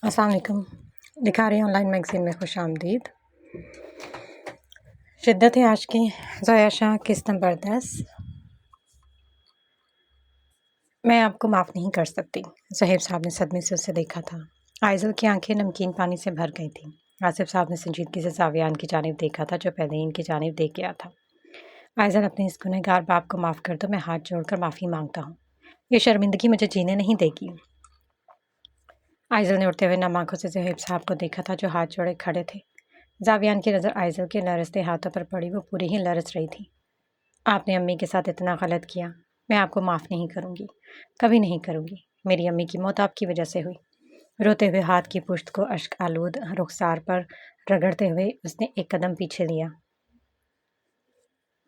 السلام علیکم۔ دکھا رہی آن لائن میگزین میں خوش آمدید۔ شدت آج کی ضیاء شاہ قسط نمبر 10۔ میں آپ کو معاف نہیں کر سکتی۔ صہیب صاحب نے صدمے سے اسے دیکھا تھا۔ آئزل کی آنکھیں نمکین پانی سے بھر گئی تھیں۔ آصف صاحب نے سنجیدگی سے زاویان کی جانب دیکھا تھا جو پہلے ہی ان کی جانب دیکھ گیا تھا۔ آئزل، اپنے اس گنہگار باپ کو معاف کر دو، میں ہاتھ جوڑ کر معافی مانگتا ہوں۔ یہ شرمندگی مجھے جینے نہیں دے گی۔ آئزل نے اڑتے ہوئے نم آنکھوں سے صہیب صاحب کو دیکھا تھا جو ہاتھ جوڑے کھڑے تھے۔ زاویان کی نظر آئزل کے لرزتے ہاتھوں پر پڑی، وہ پوری ہی لرز رہی تھی۔ آپ نے امی کے ساتھ اتنا غلط کیا، میں آپ کو معاف نہیں کروں گی، کبھی نہیں کروں گی۔ میری امی کی موت آپ کی وجہ سے ہوئی۔ روتے ہوئے ہاتھ کی پشت کو اشک آلود رخسار پر رگڑتے ہوئے اس نے ایک قدم پیچھے لیا۔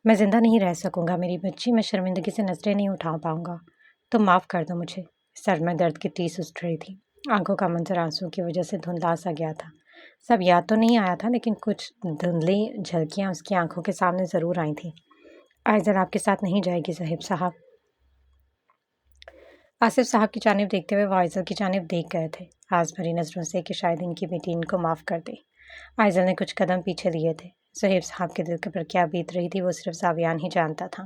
میں زندہ نہیں رہ سکوں گا میری بچی، میں شرمندگی سے نظریں نہیں اٹھا پاؤں گا، تم معاف کر دو مجھے۔ سر میں درد کی ٹیس اٹھ رہی تھی۔ آنکھوں کا منظر آنسوں کی وجہ سے دھندلا سا گیا تھا۔ سب یاد تو نہیں آیا تھا، لیکن کچھ دھندلی جھلکیاں اس کی آنکھوں کے سامنے ضرور آئی تھیں۔ آئزل آپ کے ساتھ نہیں جائے گی صہیب صاحب۔ آصف صاحب کی جانب دیکھتے ہوئے وہ آئزل کی جانب دیکھ گئے تھے، آس بھری نظروں سے کہ شاید ان کی بیٹی ان کو معاف کر دے۔ آئزل نے کچھ قدم پیچھے لیے تھے۔ صہیب صاحب کے دل پر کیا بیت رہی تھی وہ صرف زاویان ہی جانتا تھا،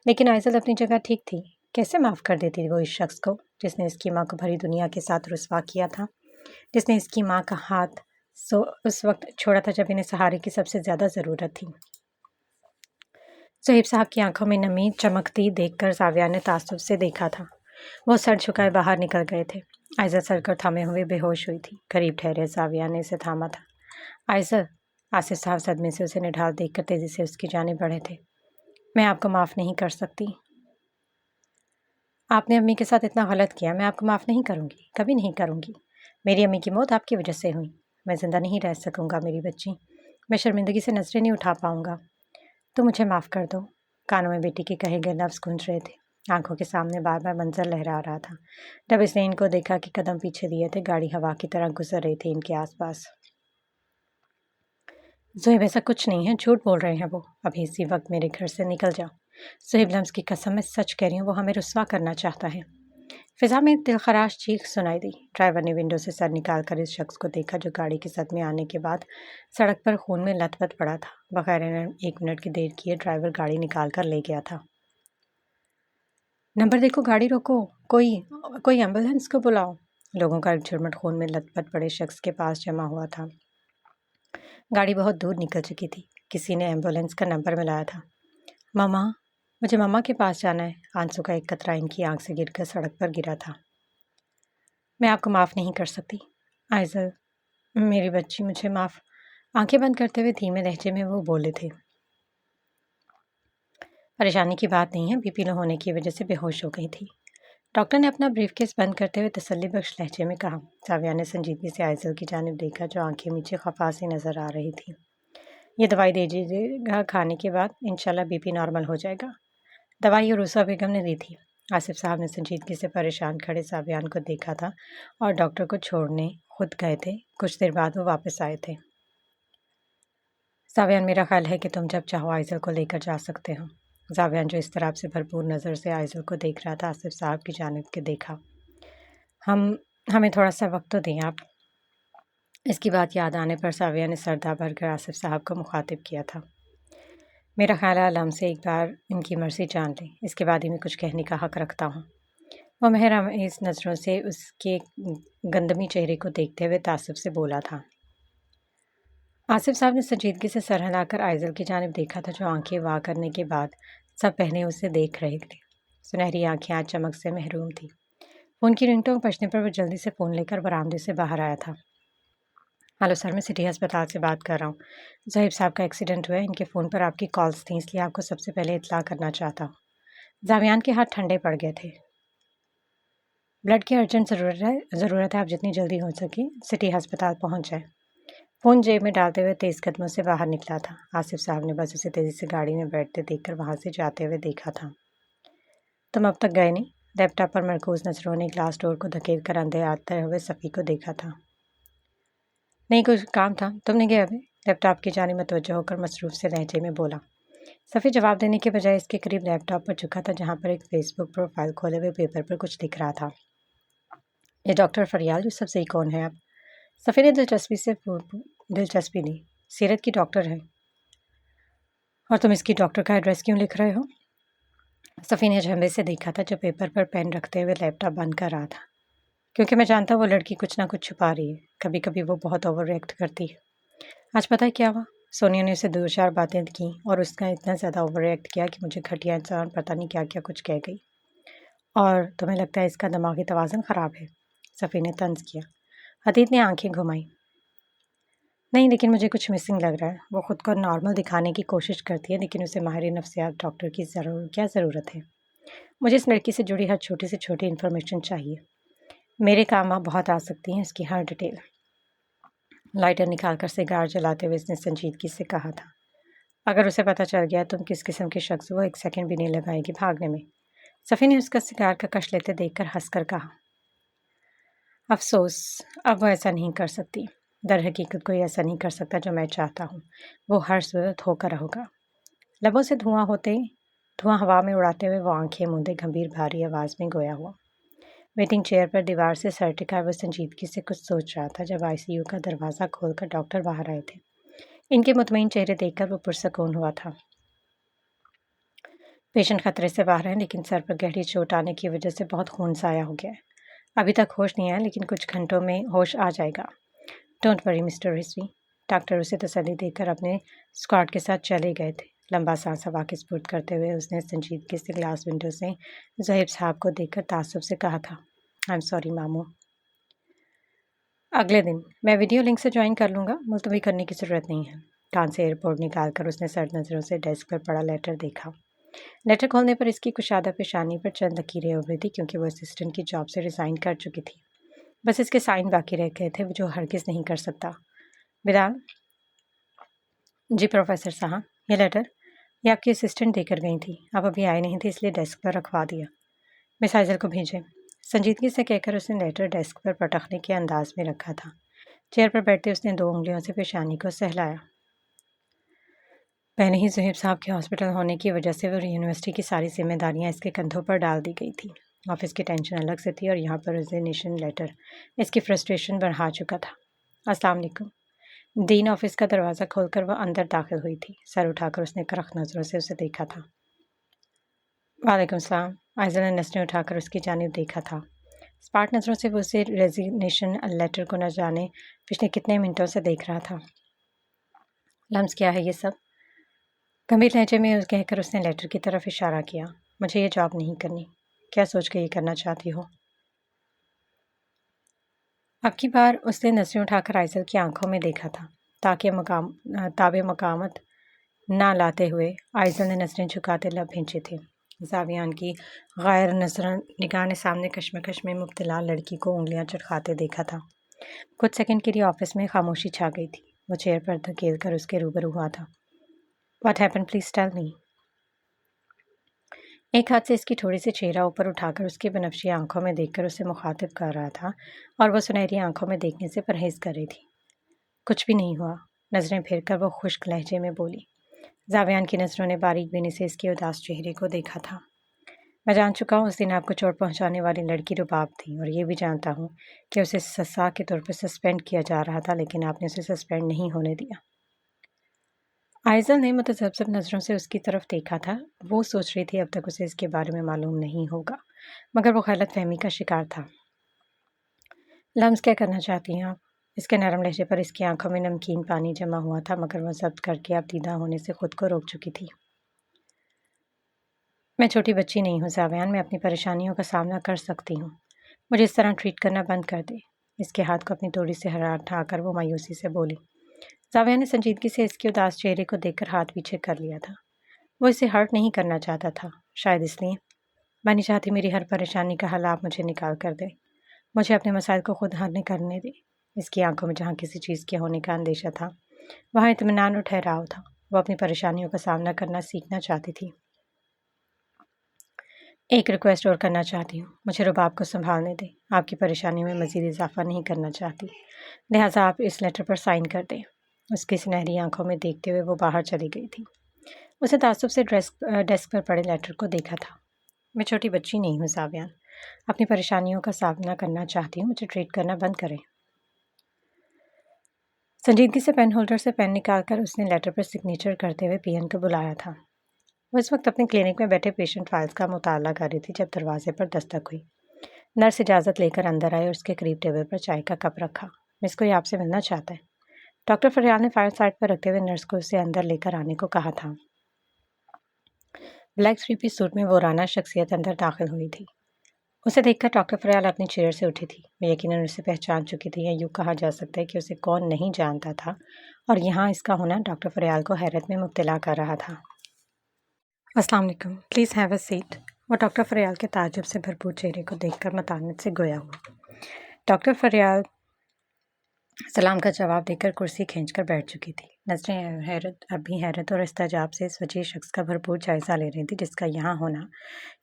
لیکن آئزل اپنی جگہ ٹھیک تھی۔ کیسے معاف کر دیتی وہ اس شخص کو جس نے اس کی ماں کو بھری دنیا کے ساتھ رسوا کیا تھا، جس نے اس کی ماں کا ہاتھ اس وقت چھوڑا تھا جب انہیں سہارے کی سب سے زیادہ ضرورت تھی۔ صہیب صاحب کی آنکھوں میں نمی چمکتی دیکھ کر زاویان نے تعصب سے دیکھا تھا۔ وہ سر جھکائے باہر نکل گئے تھے۔ آئزل سر کو تھامے ہوئے بے ہوش ہوئی تھی۔ قریب ٹھہرے زاویان نے اسے تھاما تھا۔ آئزل، آصف صاحب صدمے سے اسے نڈھال دیکھ کر تیزی سے اس کی جانب بڑھے تھے۔ میں آپ کو معاف نہیں کر سکتی۔ آپ نے امی کے ساتھ اتنا غلط کیا، میں آپ کو معاف نہیں کروں گی، کبھی نہیں کروں گی۔ میری امی کی موت آپ کی وجہ سے ہوئی۔ میں زندہ نہیں رہ سکوں گا میری بچی، میں شرمندگی سے نظریں نہیں اٹھا پاؤں گا، تو مجھے معاف کر دو۔ کانوں میں بیٹی کے کہے گئے لفظ گونج رہے تھے۔ آنکھوں کے سامنے بار بار منظر لہرا رہا تھا۔ جب اس نے ان کو دیکھا کہ قدم پیچھے لیے تھے، گاڑی ہوا کی طرح گزر رہی تھی ان کے آس پاس۔ زہیب، ایسا کچھ نہیں ہے، جھوٹ بول رہے ہیں وہ، ابھی اسی وقت میرے گھر سے نکل جاؤ۔ زہیب، لمس کی قسم، میں سچ کہہ رہی ہوں، وہ ہمیں رسوا کرنا چاہتا ہے۔ فضا میں دلخراش چیخ سنائی دی۔ ڈرائیور نے ونڈو سے سر نکال کر اس شخص کو دیکھا جو گاڑی کے صدمے آنے کے بعد سڑک پر خون میں لت پت پڑا تھا۔ بغیر ایک منٹ کی دیر کیے ڈرائیور گاڑی نکال کر لے گیا تھا۔ نمبر دیکھو، گاڑی روکو، کوئی ایمبولینس کو بلاؤ۔ لوگوں کا ایک جھرمٹ خون میں لت پت پڑے شخص کے پاس جمع ہوا تھا۔ گاڑی بہت دور نکل چکی تھی۔ کسی نے ایمبولینس کا نمبر ملایا تھا۔ ماما، مجھے ماما کے پاس جانا ہے۔ آنسو کا ایک قطرہ ان کی آنکھ سے گر کر سڑک پر گرا تھا۔ میں آپ کو معاف نہیں کر سکتی۔ آئزل، میری بچی، مجھے معاف۔ آنکھیں بند کرتے ہوئے دھیمے لہجے میں وہ بولے تھے۔ پریشانی کی بات نہیں ہے، بی پی لو ہونے کی وجہ سے بے ہوش ہو گئی تھی، ڈاکٹر نے اپنا بریف کیس بند کرتے ہوئے تسلی بخش لہجے میں کہا۔ زاویہ نے سنجیدگی سے آئزل کی جانب دیکھا جو آنکھیں نیچے خفا سی نظر آ رہی تھی۔ یہ دوائی دے دیجیے گا، کھانے کے بعد انشاءاللہ بی پی نارمل ہو جائے گا۔ دوائی عروسہ بیگم نے دی تھی۔ آصف صاحب نے سنجیدگی سے پریشان کھڑے زاویان کو دیکھا تھا اور ڈاکٹر کو چھوڑنے خود گئے تھے۔ کچھ دیر بعد وہ واپس آئے تھے۔ زاویان، میرا خیال ہے کہ تم جب چاہو آئزل کو لے کر جا سکتے ہو۔ زاویان جو اس طرح سے بھرپور نظر سے آئزل کو دیکھ رہا تھا، آصف صاحب کی جانب کے دیکھا۔ ہمیں تھوڑا سا وقت تو دیں آپ۔ اس کی بات یاد آنے پر زاویہ نے سر دھار بھر کر آصف صاحب کو مخاطب کیا تھا۔ میرا خیال ہے علم سے ایک بار ان کی مرضی جان لیں، اس کے بعد ہی میں کچھ کہنے کا حق رکھتا ہوں۔ وہ مہرآمیز نظروں سے اس کے گندمی چہرے کو دیکھتے ہوئے تعصب سے بولا تھا۔ آصف صاحب نے سنجیدگی سے سر ہلا کر آئزل کی جانب دیکھا تھا جو آنکھیں وا کرنے کے بعد سب پہلے اسے دیکھ رہے تھے۔ سنہری آنکھیں آج چمک سے محروم تھیں۔ فون کی رنگ ٹون بجنے پر وہ جلدی سے فون لے کر برآمدے سے باہر آیا تھا۔ ہلو سر، میں سٹی ہسپتال سے بات کر رہا ہوں۔ زہیب صاحب کا ایکسیڈنٹ ہوا ہے، ان کے فون پر آپ کی کالز تھیں، اس لیے آپ کو سب سے پہلے اطلاع کرنا چاہتا ہوں۔ زاویان کے ہاتھ ٹھنڈے پڑ گئے تھے۔ بلڈ کی ارجنٹ ضرورت ہے، آپ جتنی جلدی ہو سکے سٹی ہسپتال پہنچ جائیں۔ فون جیب میں ڈالتے ہوئے تیز قدموں سے باہر نکلا تھا۔ آصف صاحب نے بس اسے تیزی سے گاڑی میں بیٹھتے دیکھ کر وہاں سے جاتے ہوئے دیکھا تھا۔ تم اب تک گئے نہیں؟ لیپ ٹاپ پر مرکوز نظروں نے گلاس ڈور کو دھکیل کر اندر آتے ہوئے صفی کو دیکھا تھا۔ نہیں، کچھ کام تھا، تم نے گیا ابھی؟ لیپ ٹاپ کی جانب متوجہ ہو کر مصروف سے لہجے میں بولا۔ صفی جواب دینے کے بجائے اس کے قریب لیپ ٹاپ پر جھکا تھا جہاں پر ایک فیس بک پروفائل کھولے ہوئے پیپر پر کچھ لکھ رہا تھا۔ یہ ڈاکٹر فریال یوسف زئی کون ہے آپ؟ सफ़ी ने दिलचस्पी ली। सीरत की डॉक्टर है और तुम इसकी डॉक्टर का एड्रेस क्यों लिख रहे हो? सफ़ी ने झंबे से देखा था जो पेपर पर पेन रखते हुए लैपटॉप बंद कर रहा था। क्योंकि मैं जानता वो लड़की कुछ ना कुछ छुपा रही है। कभी कभी वो बहुत ओवर रिएक्ट करती है। आज पता है क्या हुआ? सोनिया ने उसे 2-4 बातें की और उसका इतना ज़्यादा ओवर रिएक्ट किया कि मुझे घटिया इंसान पता नहीं क्या क्या कुछ कह गई। और तुम्हें लगता है इसका दिमागी तवाज़ुन ख़राब है? सफ़ी ने तंज किया। अतीत ने आंखें घुमाई। नहीं, लेकिन मुझे कुछ मिसिंग लग रहा है। वो ख़ुद को नॉर्मल दिखाने की कोशिश करती है, लेकिन उसे माहिर नफ्सियात डॉक्टर की क्या ज़रूरत है? मुझे इस लड़की से जुड़ी हर छोटी से छोटी इन्फॉर्मेशन चाहिए। मेरे काम आप बहुत आ सकती हैं, इसकी हर डिटेल। लाइटर निकालकर सिगार जलाते हुए उसने संजीदगी से कहा था। अगर उसे पता चल गया तुम किस किस्म के शख्स, वो 1 सेकंड भी नहीं लगाएगी भागने में। सफ़ी ने उसका सिगार का कश लेते देखकर हंसकर कहा। अफसोस, अब वो ऐसा नहीं कर सकती। दर हकीकत कोई ऐसा नहीं कर सकता जो मैं चाहता हूँ। वो हर सूरत होकर होगा। लबों से धुआं हवा में उड़ाते हुए वो आंखें मूंदे गंभीर भारी आवाज़ में गोया हुआ। वेटिंग चेयर पर दीवार से सर टिकाए वो संजीदगी से कुछ सोच रहा था जब आईसीयू का दरवाज़ा खोलकर डॉक्टर बाहर आए थे। इनके मुतमईन चेहरे देखकर वो पुरसकून हुआ था। पेशेंट खतरे से बाहर है, लेकिन सर पर गहरी चोट आने की वजह से बहुत खून साया हो गया है। अभी तक होश नहीं आया, लेकिन कुछ घंटों में होश आ जाएगा। Don't worry mister Rizvi. Doctor उसे तसल्ली देकर अपने स्क्वाड के साथ चले गए थे। लंबा सांस हवा के स्पुर्द करते हुए उसने संजीदगी से ग्लास विंडो से ज़हीब साहब को देखकर तासुब से कहा था, आई एम सॉरी मामू। अगले दिन मैं वीडियो लिंक से ज्वाइन कर लूँगा, मुलतवी करने की ज़रूरत नहीं है। कान से एयरपोर्ट निकालकर उसने सर्द नज़रों से डेस्क पर पड़ा लेटर देखा। लेटर खोलने पर इसकी कुशादा पेशानी पर चंद लकीरें उभरी थी, क्योंकि वो असिस्टेंट की जॉब से रिज़ाइन कर चुकी थी। बस इसके साइन बाकी रह गए थे, जो हरगिज़ नहीं कर सकता। बिलाल। जी प्रोफेसर साहब, ये लेटर ये आपकी असिस्टेंट देकर गई थी। आप अभी आए नहीं थे, इसलिए डेस्क पर रखवा दिया। मिस आइजल को भेजें। संजीदगी से कहकर उसने लेटर डेस्क पर पटखने के अंदाज में रखा था। चेयर पर बैठते उसने 2 उंगलियों से पेशानी को सहलाया। पहले ही ज़ुहैब साहब के हॉस्पिटल होने की वजह से वो यूनिवर्सिटी की सारी जिम्मेदारियां इसके कंधों पर डाल दी गई थी। ऑफिस की टेंशन अलग से थी और यहाँ पर रेजिग्नेशन लेटर इसकी फ्रस्ट्रेशन बढ़ा चुका था। अस्सलाम वालेकुम। दीन ऑफिस का दरवाज़ा खोलकर वह अंदर दाखिल हुई थी। सर उठाकर उसने करख नज़रों से उसे देखा था। वालेकुम सलाम। आइज़ल ने नज़रें उठाकर उसकी जानिब देखा था। स्पार्ट नज़रों से वो उसे रेजिग्नेशन लेटर को न जाने पिछले कितने मिनटों से देख रहा था। लम्स क्या है ये सब? गंभीर लहजे में कहकर उसने लेटर की तरफ इशारा किया। मुझे ये जॉब नहीं करनी। क्या सोच के ये करना चाहती हो? अब की बार उसने नज़रें उठाकर आइज़ल की आंखों में देखा था। ताबे मकामत ना लाते हुए आइज़ल ने नज़रें झुकाते लब भींचे थे। जावियान की गैर नज़र निगाह ने सामने कश्मकश में मुब्तला लड़की को उंगलियां चटखाते देखा था। कुछ सेकंड के लिए ऑफिस में खामोशी छा गई थी। वो चेयर पर धकेल कर उसके रूबरू हुआ था। What happen, please tell me. एक हाथ से इसकी थोड़ी सी चेहरा ऊपर उठाकर उसकी बनफशी आंखों में देखकर उसे मुखातिब कर रहा था और वह सुनहरी आंखों में देखने से परहेज कर रही थी। कुछ भी नहीं हुआ। नज़रें फेरकर वो खुश्क लहजे में बोली। जावियान की नज़रों ने बारीक बीनी से इसके उदास चेहरे को देखा था। मैं जान चुका हूँ उस दिन आपको चोट पहुँचाने वाली लड़की रुबाब थी, और ये भी जानता हूँ कि उसे सज़ा के तौर पर सस्पेंड किया जा रहा था, लेकिन आपने उसे सस्पेंड नहीं होने दिया। आइज़ल ने मुतज़ब्ज़ब नज़रों से उसकी तरफ देखा था। वो सोच रही थी अब तक उसे इसके बारे में मालूम नहीं होगा, मगर वो गलतफहमी का शिकार था। लम्स क्या करना चाहती हैं आप? इसके नरम लहजे पर इसकी आंखों में नमकीन पानी जमा हुआ था, मगर वह ज़ब्त करके अब दीदा होने से खुद को रोक चुकी थी। मैं छोटी बच्ची नहीं हूँ जावियान, मैं अपनी परेशानियों का सामना कर सकती हूँ। मुझे इस तरह ट्रीट करना बंद कर दे। इसके हाथ को अपनी तोड़ी से हटाकर वो मायूसी से बोली। जावियान ने संजीदगी से इसके उदास चेहरे को देखकर हाथ पीछे कर लिया था। वो इसे हर्ट नहीं करना चाहता था, शायद इसलिए। मैं नहीं चाहती मेरी हर परेशानी का हल आप मुझे निकाल कर दे। मुझे अपने मसाइल को खुद हल करने दे। इसकी आंखों में जहाँ किसी चीज़ के होने का अंदेशा था, वहाँ इत्मीनान और ठहराव था। वो अपनी परेशानियों का सामना करना सीखना चाहती थी। एक रिक्वेस्ट और करना चाहती हूँ, मुझे रुबाब को संभालने दें। आपकी परेशानी में मज़ीद इजाफा नहीं करना चाहती, लिहाजा आप इस लेटर पर साइन कर दें। उसकी सुनहरी आंखों में देखते हुए वो बाहर चली गई थी। उसे तासुब से डेस्क पर पड़े लेटर को देखा था। मैं छोटी बच्ची नहीं हूँ जावियान, अपनी परेशानियों का सामना करना चाहती हूँ, मुझे ट्रीट करना बंद करें। संजीदगी से पेन होल्डर से पेन निकालकर उसने लेटर पर सिग्नेचर करते हुए पीएन को बुलाया था। वो इस वक्त अपने क्लिनिक में बैठे पेशेंट फाइल्स का मुताला कर रही थी जब दरवाजे पर दस्तक हुई। नर्स इजाज़त लेकर अंदर आई और उसके करीब टेबल पर चाय का कप रखा। मिस कोई आपसे मिलना चाहता है। डॉक्टर फरियाल ने फाइल साइड पर रखते हुए नर्स को उसे अंदर लेकर आने को कहा था। ब्लैक थ्री पीस सूट में वो राना शख्सियत अंदर दाखिल हुई थी। उसे देखकर डॉक्टर फरियाल अपनी चेयर से उठी थी। वो यकीनन उसे पहचान चुकी थी, या यूँ कहा जा सकता है कि उसे कौन नहीं जानता था, और यहाँ इसका होना डॉक्टर फरियाल को हैरत में मुब्तला कर रहा था। अस्सलाम वालेकुम, प्लीज़ हैव अ सीट। वो डॉक्टर फरियाल के ताज्जुब से भरपूर चेहरे को देखकर मतानत से गोया हुआ। डॉक्टर फरियाल सलाम का जवाब देकर कुर्सी खींचकर बैठ चुकी थी। नजरें हैरत और इस्तेजाब से इस वजीर शख्स का भरपूर जायजा ले रही थी, जिसका यहाँ होना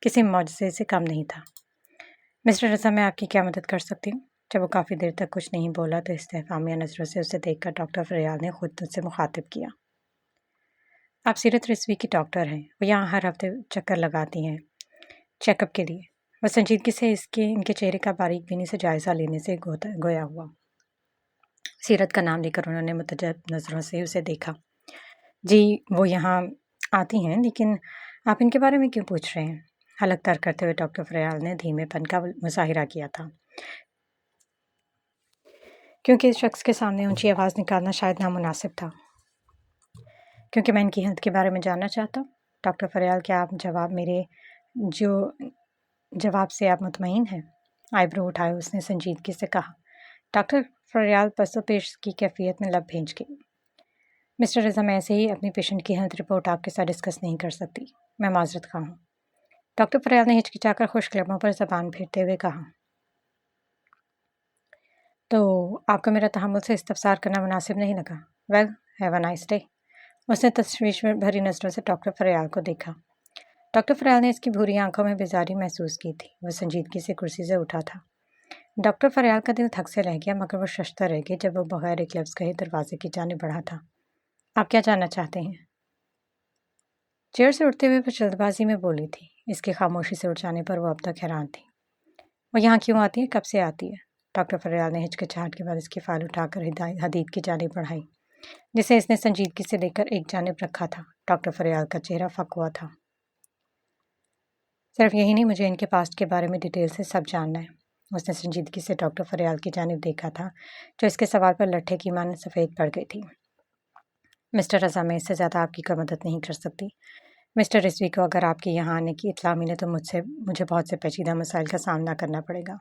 किसी मौजज़े से कम नहीं था। मिस्टर रज़ा, मैं आपकी क्या मदद कर सकती हूँ? जब वो काफ़ी देर तक कुछ नहीं बोला तो इस्तेफ़ामिया नज़रों से उसे देखकर डॉक्टर फरियाल ने खुद उससे मुखातिब किया। आप सीरत रिजवी की डॉक्टर हैं। वो यहाँ हर हफ्ते चक्कर लगाती हैं चेकअप के लिए। वह संजीदगी से इनके चेहरे का बारीक बीनी से जायज़ा लेने से गोया हुआ। सीरत का नाम लेकर उन्होंने मुतजब नज़रों से उसे देखा। जी, वो यहाँ आती हैं, लेकिन आप इनके बारे में क्यों पूछ रहे हैं? हलक तर करते हुए डॉक्टर फरियाल ने धीमेपन का मुजाहिरा किया था, क्योंकि इस शख्स के सामने ऊंची आवाज़ निकालना शायद नामुनासिब था। क्योंकि मैं इनकी हेल्थ के बारे में जानना चाहता हूँ। डॉक्टर फरियाल, क्या आप जवाब से आप मुतमईन हैं? आईब्रो उठाए उसने संजीदगी से कहा। डॉक्टर फरियाल पसोपेश की कैफियत में लब भेज गई। मिस्टर रज़ा, मैं ऐसे ही अपनी पेशेंट की हेल्थ रिपोर्ट आपके साथ डिस्कस नहीं कर सकती। मैं माजरत खा हूँ। डॉक्टर फरियाल ने हिचकिचाकर खुश्क लबों पर ज़बान फेरते हुए कहा। तो आपको मेरा तहम्मुल से इस्तफसार करना मुनासिब नहीं लगा? Well, have a nice day. उसने तशवीश में भरी नज़रों से डॉक्टर फरियाल को देखा। डॉक्टर फरियाल ने इसकी भूरी आंखों में बेजारी महसूस की थी। वह संजीदगी से कुर्सी से उठा था। डॉक्टर फरियाल का दिल थक से रह गया, मगर वो शश्ता रह गया जब वो बगैर एक लफ्ज़ कहे दरवाजे की जानिब बढ़ा था। आप क्या जानना चाहते हैं? चेयर से उठते हुए वो जल्दबाजी में बोली थी। इसकी खामोशी से उठ जाने पर वो अब तक हैरान थी। वो यहाँ क्यों आती है? कब से आती है? डॉक्टर फरियाल ने हिचकिचाहट के बाद इसकी फाइल उठाकर हदीद की जानिब बढ़ाई, जिसे इसने संजीदगी से लेकर एक जानिब रखा था। डॉक्टर फरियाल का चेहरा फक हुआ था। सिर्फ यही नहीं, मुझे इनके पास्ट के बारे में डिटेल से सब जानना है। उसने संजीदगी से डॉक्टर फरियाल की जानिब देखा था, जो इसके सवाल पर लट्ठे की मानो सफ़ेद पड़ गई थी। मिस्टर रज़ा, मैं इससे ज़्यादा आपकी कोई मदद नहीं कर सकती। मिस्टर रिजवी को अगर आपके यहाँ आने की इत्तला मिले तो मुझे बहुत से पेचीदा मसाइल का सामना करना पड़ेगा।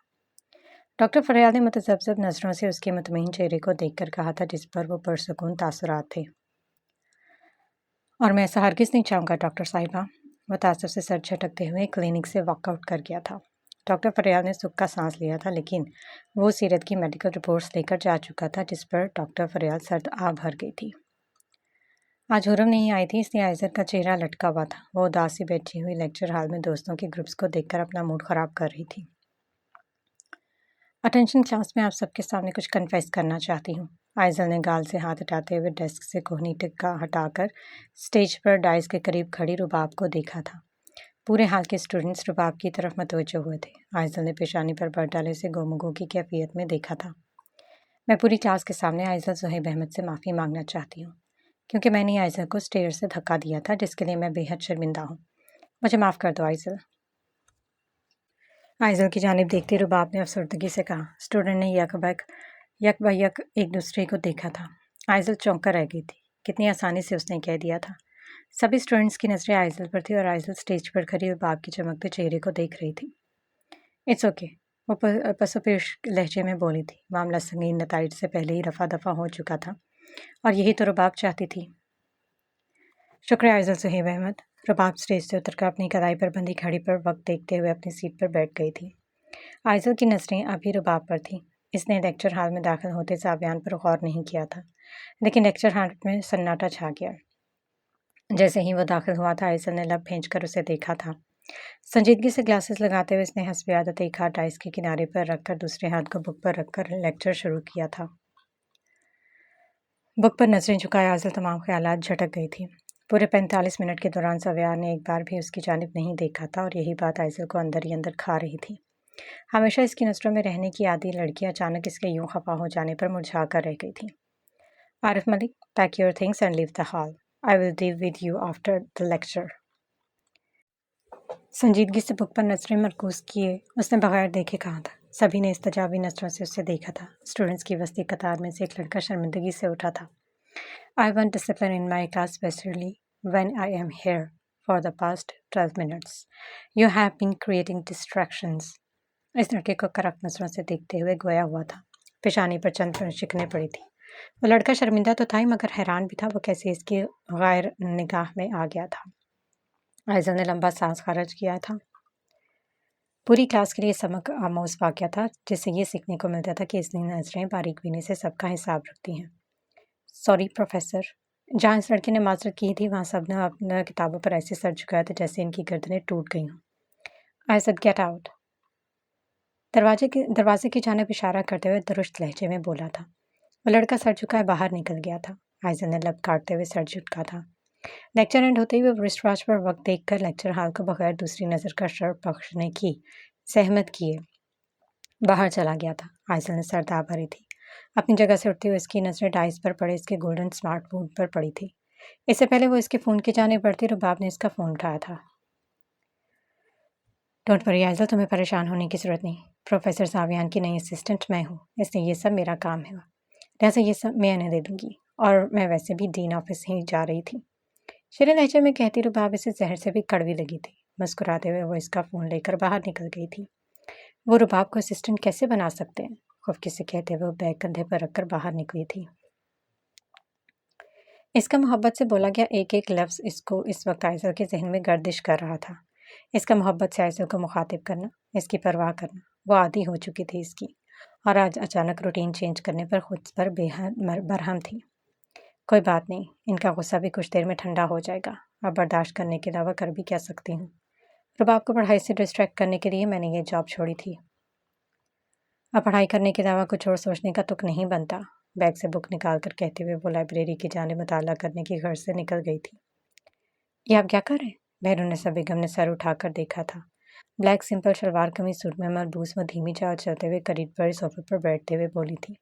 डॉक्टर फरियाल ने मुतज़ब्ज़ब नज़रों से उसके मुतमईन चेहरे को देखकर कहा था, जिस पर वो पुरसकून तासुरात थे। और मैं ऐसा हरगिज़ नहीं चाहूँगा डॉक्टर साहिबा। वह तासुर से सर झटकते हुए क्लिनिक से वॉकआउट कर गया था। डॉक्टर फरियाल ने सुख का सांस लिया था, लेकिन वो सीरत की मेडिकल रिपोर्ट्स लेकर जा चुका था, जिस पर डॉक्टर फरियाल सर्द आ भर गई थी। आज हुरम नहीं आई थी, इसलिए आइज़र का चेहरा लटका हुआ था। वो उदासी बैठी हुई लेक्चर हॉल में दोस्तों के ग्रुप्स को देखकर अपना मूड ख़राब कर रही थी। अटेंशन क्लास में आप सबके सामने कुछ कन्फेस करना चाहती हूँ। आइज़ल ने गाल से हाथ हटाते हुए डेस्क से कोहनी टिक्का हटाकर स्टेज पर डाइस के करीब खड़ी रुबाब को देखा था। पूरे हाल के स्टूडेंट्स रुबाब की तरफ मतवज्जो हुए थे। आइज़ल ने पेशानी पर बर डाले से गोमगो की कैफियत में देखा था। मैं पूरी क्लास के सामने आइज़ल ज़ुहैब अहमद से माफ़ी मांगना चाहती हूँ, क्योंकि मैंने आइज़ल को स्टेयर से धक्का दिया था, जिसके लिए मैं बेहद शर्मिंदा हूँ। मुझे माफ़ कर दो आइज़ल। आइज़ल की जानिब देखते रुबाब ने अफसरदगी से कहा। स्टूडेंट ने यक ब यक एक दूसरे को देखा था। आइज़ल चौंक कर रह गई थी। कितनी आसानी से उसने कह दिया था। सभी स्टूडेंट्स की नज़रें आइज़ल पर थी और आइज़ल स्टेज पर खड़ी रुबाब के चमकते चेहरे को देख रही थी। इट्स ओके, वो पसोपेश लहजे में बोली थी। मामला संगीन नताइज से पहले ही रफा दफा हो चुका था, और यही तो रुबाब चाहती थी। शुक्रिया आइज़ल ज़ुहैब अहमद। रुबाब स्टेज से उतरकर अपनी कलाई पर बंधी घड़ी पर वक्त देखते हुए अपनी सीट पर बैठ गई थी। आइज़ल की नज़रें अभी रुबाब पर थीं। इसने लेक्चर हॉल में दाखिल होते सावियान पर गौर नहीं किया था, लेकिन लेक्चर हॉल में सन्नाटा छा गया। जैसे ही वो दाखिल हुआ था, आइज़ल ने लब खींचकर उसे देखा था। संजीदगी से ग्लासेस लगाते हुए इसने हस्बे आदत एक हाथ डाइस के किनारे पर रखकर दूसरे हाथ को बुक पर रखकर लेक्चर शुरू किया था। बुक पर नज़रें झुकाए आइज़ल तमाम ख्यालात झटक गई थी। पूरे 45 मिनट के दौरान सव्यार ने एक बार भी उसकी जानिब नहीं देखा था, और यही बात आइज़ल को अंदर ही अंदर खा रही थी। हमेशा इसकी नज़रों में रहने की आदी लड़की अचानक इसके यूं खफा हो जाने पर मुरझा कर रह गई थी। Arif Malik, pack your things and leave the hall. I will deal with you after the lecture. संजीदगी से बुक पर नजरें मरकूज किए उसने बगैर देखे कहा था। सभी ने इस्तजाबी नजरों से उसे देखा था। स्टूडेंट्स की वस्ती कतार में से एक लड़का शर्मिंदगी से उठा था। I want discipline in my class, especially when I am here for the past 12 minutes. You have been creating distractions. इस लड़के को करक नजरों से देखते हुए गोया हुआ था। पेशानी पर चंद शिकने पड़ी थी। वो लड़का शर्मिंदा तो था ही मगर हैरान भी था वो कैसे इसकी गैर निगाह में आ गया था। आइज़ल ने लंबा सांस खारिज किया था। पूरी क्लास के लिए सबक आमोज वाक़या था जिससे ये सीखने को मिलता था कि इसकी नज़रें बारीक बीनी से सबका हिसाब रखती हैं। Sorry professor. जहाँ इस लड़के ने माजरत की थी वहाँ सब ने अपने किताबों पर ऐसे सर झुकाया था जैसे इनकी गर्दनें टूट गई हों। आइज़ल गेट आउट। दरवाजे की जानिब इशारा करते हुए दुरुस्त लहजे में बोला था। वो लड़का सर झुकाए बाहर निकल गया था। आइज़ल ने लब काटते हुए सर झुका था। लेक्चर एंड होते ही वो रिस्टवाच पर वक्त देखकर लेक्चर हॉल को बगैर दूसरी नज़र का शर्ट बख्शने की सहमत किए बाहर चला गया था। आइज़ल ने सर दाब भरी थी। अपनी जगह से उठते हुए इसकी नज़रें डाइस पर पड़े इसके गोल्डन स्मार्टफोन पर पड़ी थी। इससे पहले वो इसके फ़ोन की जानिब बढ़ती रुबाब ने इसका फ़ोन उठाया था। डोंट वरी आइज़ल, तुम्हें परेशान होने की ज़रूरत नहीं। प्रोफेसर सावियान की नई असिस्टेंट मैं हूँ, इसलिए ये सब मेरा काम है। लिहाजा ये सब मैं इन्हें दे दूँगी और मैं वैसे भी डीन ऑफिस ही जा रही थी। शीरे लहजे में कहती रुबाब इसे जहर से भी कड़वी लगी थी। मुस्कुराते हुए वो इसका फ़ोन लेकर बाहर निकल गई थी। वो रुबाब को असिस्टेंट कैसे बना सकते हैं? खुफकी से कहते हुए वो बैग कंधे पर रखकर बाहर निकली थी। इसका मोहब्बत से बोला गया एक एक लफ्ज़ इसको इस वक्त आइज़ल के जहन में गर्दिश कर रहा था। इसका मोहब्बत से आइज़ल को मुखातिब करना, इसकी परवाह करना, वो आदी हो चुकी थी इसकी और आज अचानक रूटीन चेंज करने पर खुद पर बेहद बरहम थी। कोई बात नहीं, इनका गुस्सा भी कुछ देर में ठंडा हो जाएगा। अब बर्दाश्त करने के अलावा कर भी क्या सकती हूँ। रुबाब को पढ़ाई से डिस्ट्रैक्ट करने के लिए मैंने ये जॉब छोड़ी थी। अब पढ़ाई करने के अलावा कुछ और सोचने का तुक नहीं बनता। बैग से बुक निकाल कर कहते हुए वो लाइब्रेरी की जानिब मुताला करने की गर्ज से निकल गई थी। ये आप क्या कर रहे हैं? बैरूनिसा बेगम ने सर उठाकर देखा था। ब्लैक सिंपल शलवार कमीज सूट में मलबूस वो धीमी चाल चलते हुए करीब बड़े सोफे पर बैठते हुए बोली थी।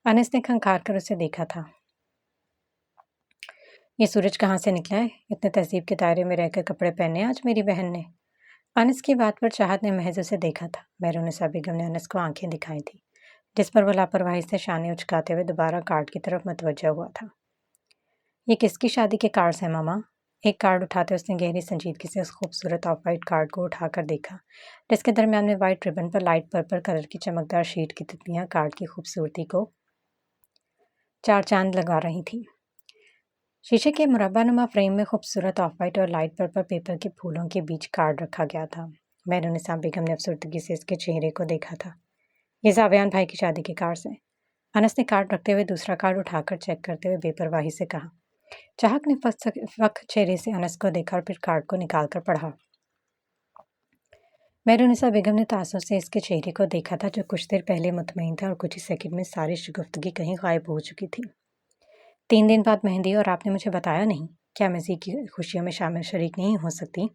अनिस ने खंखार कर उसे देखा था। ये सूरज कहाँ से निकला है? इतने तहजीब के दायरे में रहकर कपड़े पहने आज मेरी बहन ने। अनस की बात पर चाहत ने महज उसे देखा था। बैरूनिसा बेगम ने अनस को आंखें दिखाई थी जिस पर वो लापरवाही से शाने उचकाते हुए दोबारा कार्ड की तरफ मुतवज्जा हुआ था। ये किसकी शादी के कार्ड्स हैं मामा? एक कार्ड उठाते उसने गहरी संजीदगी से उस खूबसूरत ऑफ वाइट कार्ड को उठाकर देखा जिसके दरमियान में वाइट रिबन पर लाइट पर्पल कलर की चमकदार शीट की तितलियां कार्ड की खूबसूरती को चार चांद लगा रही थी। शीशे के मुरब्बानुमा फ्रेम में खूबसूरत ऑफ वाइट और लाइट पर्पल पेपर के फूलों के बीच कार्ड रखा गया था। बैरूनिसा बेगम ने अफसरदगी से इसके चेहरे को देखा था। ये जावियान भाई की शादी के कार्ड्स हैं। अनस ने कार्ड रखते हुए दूसरा कार्ड उठाकर चेक करते हुए बेपरवाही से कहा। चाहक ने वक्त चेहरे से अनस को देखा और फिर कार्ड को निकालकर पढ़ा। बैरूनिसा बेगम ने तासुब से इसके चेहरे को देखा था जो कुछ देर पहले मुतमईन था और कुछ ही सेकंड में सारी शगुफ्तगी कहीं गायब हो चुकी थी। 3 दिन बाद मेहंदी और आपने मुझे बताया नहीं। क्या मैं की खुशियों में शामिल शरीक नहीं हो सकती?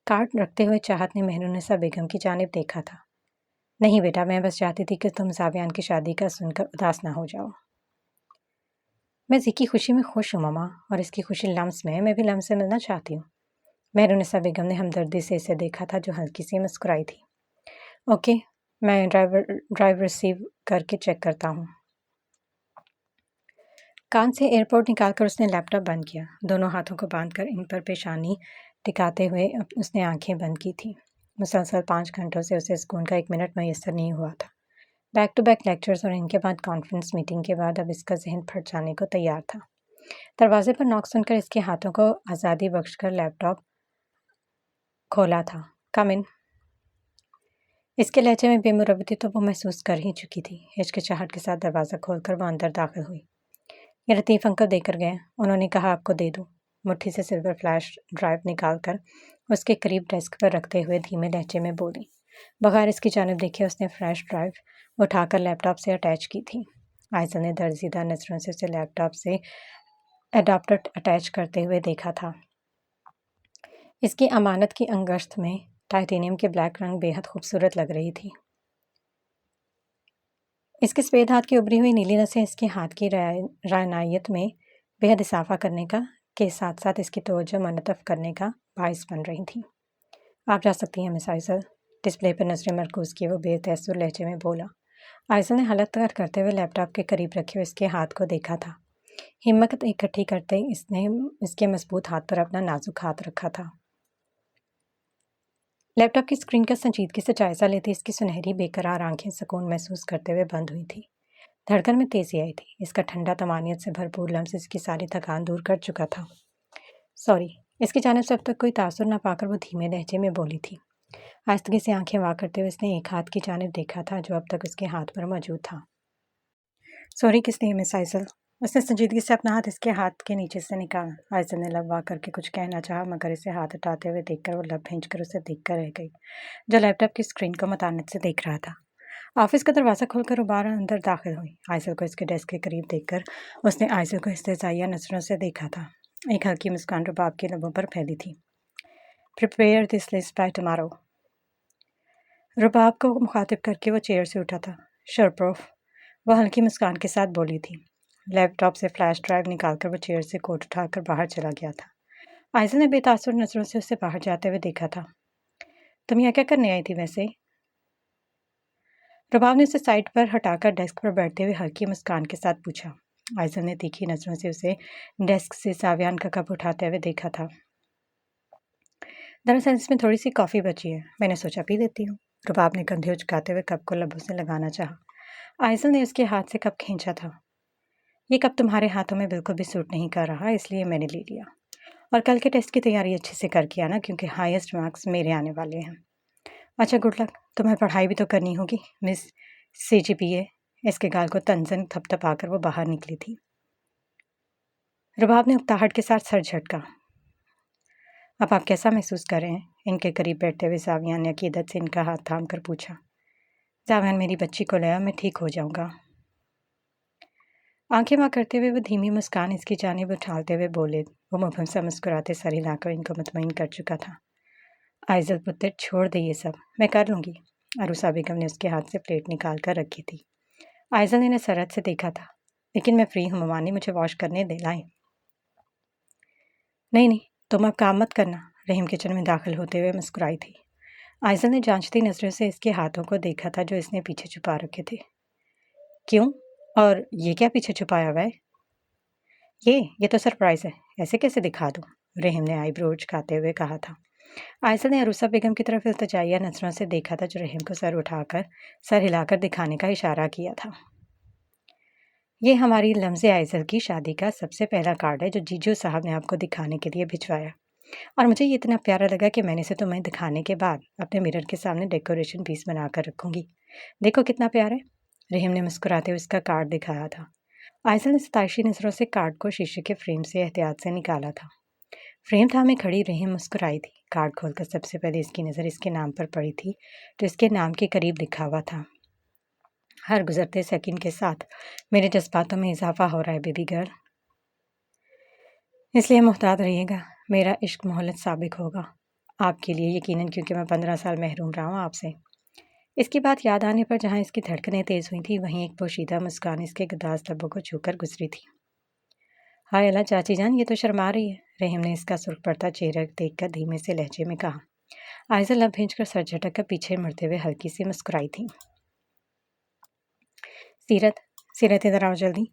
कार्ड रखते हुए चाहत ने बैरूनिसा बेगम की जानिब देखा था। नहीं बेटा, मैं बस चाहती थी कि तुम जावियान की शादी का सुनकर उदास ना हो जाओ। मैं जी की खुशी में खुश हूँ मामा और इसकी खुशी लम्स में मैं भी लम्स से मिलना चाहती हूँ। बैरूनिसा बेगम ने हमदर्दी से इसे देखा था जो हल्की सी मुस्कुराई थी। ओके, मैं ड्राइव रिसीव करके चेक करता हूँ। कान से एयरपोर्ट निकालकर उसने लैपटॉप बंद किया। दोनों हाथों को बांधकर इन पर पेशानी टिकाते हुए उसने आंखें बंद की थी। मुसलसल 5 घंटों से उसे सुकून का 1 मिनट मैसर नहीं हुआ था। बैक टू बैक लेक्चर्स और इनके बाद कॉन्फ्रेंस मीटिंग के बाद अब इसका जहन फट जाने को तैयार था। दरवाजे पर नॉक सुनकर इसके हाथों को आज़ादी बख्शकर लैपटॉप खोला था। कम इन। इसके लहजे में बेमुरवती तो वो महसूस कर ही चुकी थी। हिचकिचाहट के साथ दरवाज़ा खोलकर वो अंदर दाखिल हुई। ये लतीफ़ अंकल देकर गए। उन्होंने कहा आपको दे दूँ। मुट्ठी से सिल्वर फ्लैश ड्राइव निकालकर उसके करीब डेस्क पर रखते हुए धीमे लहजे में बोली। बगैर इसकी जानिब देखे उसने फ्लैश ड्राइव उठाकर लैपटॉप से अटैच की थी। आइज़ल ने दर्जीदा नज़रों से उसे लैपटॉप से एडाप्टर अटैच करते हुए देखा था। इसकी अमानत की अंगश्त में टाइटेनियम के ब्लैक रंग बेहद खूबसूरत लग रही थी। اس کے سفید ہاتھ کی ابری ہوئی نیلی نسیں اس کے ہاتھ کی رعنائیت میں بےحد اضافہ کرنے کا کے ساتھ ساتھ اس کی توجہ منعطف کرنے کا باعث بن رہی تھیں۔ آپ جا سکتی ہیں مس آئزل، ڈسپلے پر نظریں مرکوز کیے وہ بے تاثر لہجے میں بولا۔ آئزل نے حلق کرتے ہوئے لیپ ٹاپ کے قریب رکھے ہوئے اس کے ہاتھ کو دیکھا تھا۔ ہمت اکٹھی کرتے اس نے اس کے مضبوط ہاتھ پر اپنا نازک ہاتھ رکھا تھا۔ لیپ ٹاپ کی اسکرین کا سنجیدگی سے جائزہ لیتے اس کی سنہری بے قرار آنکھیں سکون محسوس کرتے ہوئے بند ہوئی تھی۔ دھڑکن میں تیزی آئی تھی۔ اس کا ٹھنڈا طمانینت سے بھرپور لمس اس کی ساری تھکان دور کر چکا تھا۔ سوری، اس کی جانب سے اب تک کوئی تاثر نہ پا کر وہ دھیمے لہجے میں بولی تھی۔ آہستگی سے آنکھیں وا کرتے ہوئے اس نے ایک ہاتھ کی جانب دیکھا تھا جو اب تک اس کے ہاتھ پر موجود تھا۔ سوری کس لیے مس آئزل؟ اس نے سنجیدگی سے اپنا ہاتھ اس کے ہاتھ کے نیچے سے نکالا۔ آئزل نے لب وا کر کے کچھ کہنا چاہا مگر اسے ہاتھ ہٹاتے ہوئے دیکھ کر وہ لب بھینچ کر اسے دیکھ کر رہ گئی جو لیپ ٹاپ کی اسکرین کو متانت سے دیکھ رہا تھا۔ آفس کا دروازہ کھول کر دوبارہ اندر داخل ہوئی۔ آئزل کو اس کے ڈیسک کے قریب دیکھ کر اس نے آئزل کو استہزائیہ نظروں سے دیکھا تھا۔ ایک ہلکی مسکان رباب کے لبوں پر پھیلی تھی۔ Prepare this list by tomorrow. Rabab کو مخاطب کر کے وہ چیئر سے اٹھا تھا۔ شور پروف، وہ ہلکی مسکان کے ساتھ بولی تھی۔ لیپ ٹاپ سے فلیش ڈرائیو نکال کر وہ چیئر سے کوٹ اٹھا کر باہر چلا گیا تھا۔ آئزل نے بے تاثر نظروں سے اسے باہر جاتے ہوئے دیکھا تھا۔ تم یہاں کیا کرنے آئی تھی ویسے؟ رباب نے اسے سائڈ پر ہٹا کر ڈیسک پر بیٹھتے ہوئے ہلکی مسکان کے ساتھ پوچھا۔ آئزل نے تیکھی نظروں سے اسے ڈیسک سے ساویان کا کپ اٹھاتے ہوئے دیکھا تھا۔ دراصل اس میں تھوڑی سی کافی بچی ہے، میں نے سوچا پی لیتی ہوں۔ رباب نے کندھے اچکاتے ہوئے کپ کو لبوں سے لگانا چاہا۔ آئزل نے اس کے ہاتھ سے کپ کھینچا تھا۔ یہ کپ تمہارے ہاتھوں میں بالکل بھی سوٹ نہیں کر رہا، اس لیے میں نے لے لیا۔ اور کل کے ٹیسٹ کی تیاری اچھے سے کر کے آنا کیونکہ ہائیسٹ مارکس میرے آنے والے ہیں۔ اچھا گڈ لک، تمہیں پڑھائی بھی تو کرنی ہوگی مس CGPA۔ اس کے گال کو تنزن تھپ تھپا کر وہ باہر نکلی تھی۔ رباب نے اکتاہٹ کے ساتھ سر جھٹکا۔ اب آپ کیسا محسوس کر رہے ہیں؟ ان کے قریب بیٹھتے ہوئے زاویان نے عقیدت سے ان کا ہاتھ تھام کر پوچھا۔ زاویان میری بچی کو لیا، میں ٹھیک ہو جاؤں گا۔ آنکھیں ماں کرتے ہوئے وہ دھیمی مسکان اس کی جانب اٹھالتے ہوئے بولے۔ وہ مبہم سا مسکراتے سر ہلا کر ان کو مطمئن کر چکا تھا۔ آئزل پتر چھوڑ دے یہ سب، میں کر لوں گی۔ عروسہ بیگم نے اس کے ہاتھ سے پلیٹ نکال کر رکھی تھی۔ آئزل نے انہیں سرحد سے دیکھا تھا۔ لیکن میں فری ہوں ممانی، مجھے واش کرنے دے لائیں۔ نہیں تم اب کام مت کرنا، رحیم کچن میں داخل ہوتے ہوئے مسکرائی تھی۔ آئزل نے جانچتی نظروں سے اس کے ہاتھوں کو دیکھا تھا جو اس نے پیچھے چھپا رکھے تھے۔ کیوں؟ اور یہ کیا پیچھے چھپایا ہوا ہے؟ یہ تو سرپرائز ہے، ایسے کیسے دکھا دوں؟ رحیم نے آئی برو اچکاتے ہوئے کہا تھا۔ آئزل نے عروسہ بیگم کی طرف التجائیہ نظروں سے دیکھا تھا جو رحیم کو سر ہلا کر دکھانے کا اشارہ کیا تھا۔ یہ ہماری لمز آئزل کی شادی کا سب سے پہلا کارڈ ہے جو جیجو صاحب نے آپ کو دکھانے کے لیے بھجوایا، اور مجھے یہ اتنا پیارا لگا کہ میں نے اسے تمہیں دکھانے کے بعد اپنے مرر کے سامنے ڈیکوریشن پیس بنا کر رکھوں گی۔ دیکھو کتنا پیارا ہے۔ رحیم نے مسکراتے ہوئے اس کا کارڈ دکھایا تھا۔ آئزل نے ستائشی نظروں سے کارڈ کو شیشے کے فریم سے احتیاط سے نکالا تھا۔ فریم تھامے کھڑی رحیم مسکرائی تھی۔ کارڈ کھول کر سب سے پہلے اس کی نظر اس کے نام پر پڑی تھی جو اس کے نام کے قریب لکھا ہوا تھا۔ ہر گزرتے سیکنڈ کے ساتھ میرے جذباتوں میں اضافہ ہو رہا ہے بیبی گرل، اس لیے محتاط رہیے گا۔ میرا عشق مہلت سابق ہوگا آپ کے لیے، یقیناً کیونکہ میں 15 سال محروم رہا ہوں آپ سے۔ اس کی بات یاد آنے پر جہاں اس کی دھڑکنیں تیز ہوئی تھیں وہیں ایک پوشیدہ مسکان اس کے گداز لبوں کو چھو کر گزری تھی۔ ہائے اللہ چاچی جان، یہ تو شرما رہی ہے، رحیم نے اس کا سرخ پڑتا چہرہ دیکھ کر دھیمے سے لہجے میں کہا۔ آئزل لب بھینچ کر سر جھٹک کر پیچھے مڑتے ہوئے ہلکی سی مسکرائی تھی۔ سیرت ادھر آؤ جلدی،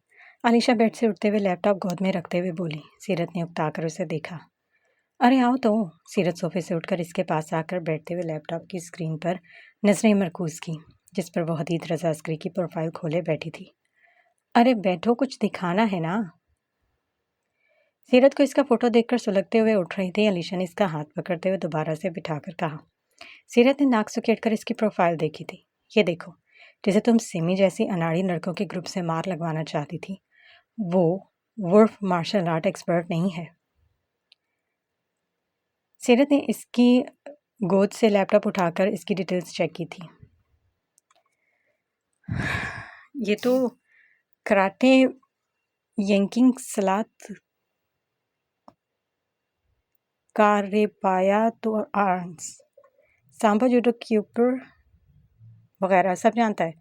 علیشہ بیڈ سے اٹھتے ہوئے لیپ ٹاپ گود میں رکھتے ہوئے بولی۔ سیرت نے اکتا کر اسے دیکھا۔ ارے آؤ تو۔ سیرت صوفے سے اٹھ کر اس کے پاس آ کر بیٹھتے ہوئے لیپ ٹاپ کی اسکرین پر نظریں مرکوز کی جس پر وہ حدید رضا عسکری کی پروفائل کھولے بیٹھی تھی۔ ارے بیٹھو، کچھ دکھانا ہے نا۔ سیرت کو اس کا فوٹو دیکھ کر سلگتے ہوئے اٹھ رہی تھی۔ علیشہ نے اس کا ہاتھ پکڑتے ہوئے دوبارہ سے بٹھا کر کہا۔ سیرت نے ناک سکیٹ کر اس کی پروفائل دیکھی تھی۔ یہ دیکھو، جسے تم سیمی جیسی اناڑی لڑکوں کے گروپ سے مار لگوانا چاہتی تھی وہ ورف مارشل آرٹ ایکسپرٹ نہیں ہے۔ سیرت نے اس کی گود سے لیپ ٹاپ اٹھا کر اس کی ڈیٹیلز چیک کی تھی۔ یہ تو کراٹے، ینکنگ، سلات، کارے تو آرمز، سامبا جوڈو، کیوپر وغیرہ سب جانتا ہے۔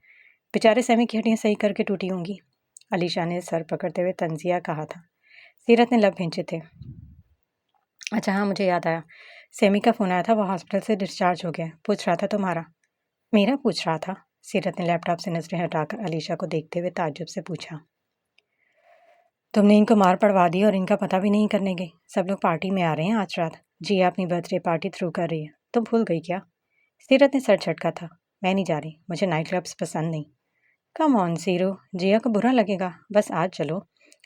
बेचारे सैमी की हड्डियाँ सही करके टूटी होंगी। अलीशा ने सर पकड़ते हुए तंजिया कहा था। सीरत ने लब भींचे थे। अच्छा हाँ, मुझे याद आया, सैमी का फ़ोन आया था, वो हॉस्पिटल से डिस्चार्ज हो गया, पूछ रहा था तुम्हारा। मेरा पूछ रहा था? सीरत ने लैपटॉप से नजरें हटाकर अलीशा को देखते हुए ताज्जुब से पूछा। तुमने इनको मार पड़वा दी और इनका पता भी नहीं करने गई। सब लोग पार्टी में आ रहे हैं आज रात। जिया अपनी बर्थडे पार्टी थ्रू कर रही है, तुम भूल गई क्या? सीरत ने सर झटका था। मैं नहीं जा रही, मुझे नाइट क्लब्स पसंद नहीं। कम ऑन सीरो, जिया को बुरा लगेगा, बस आज चलो,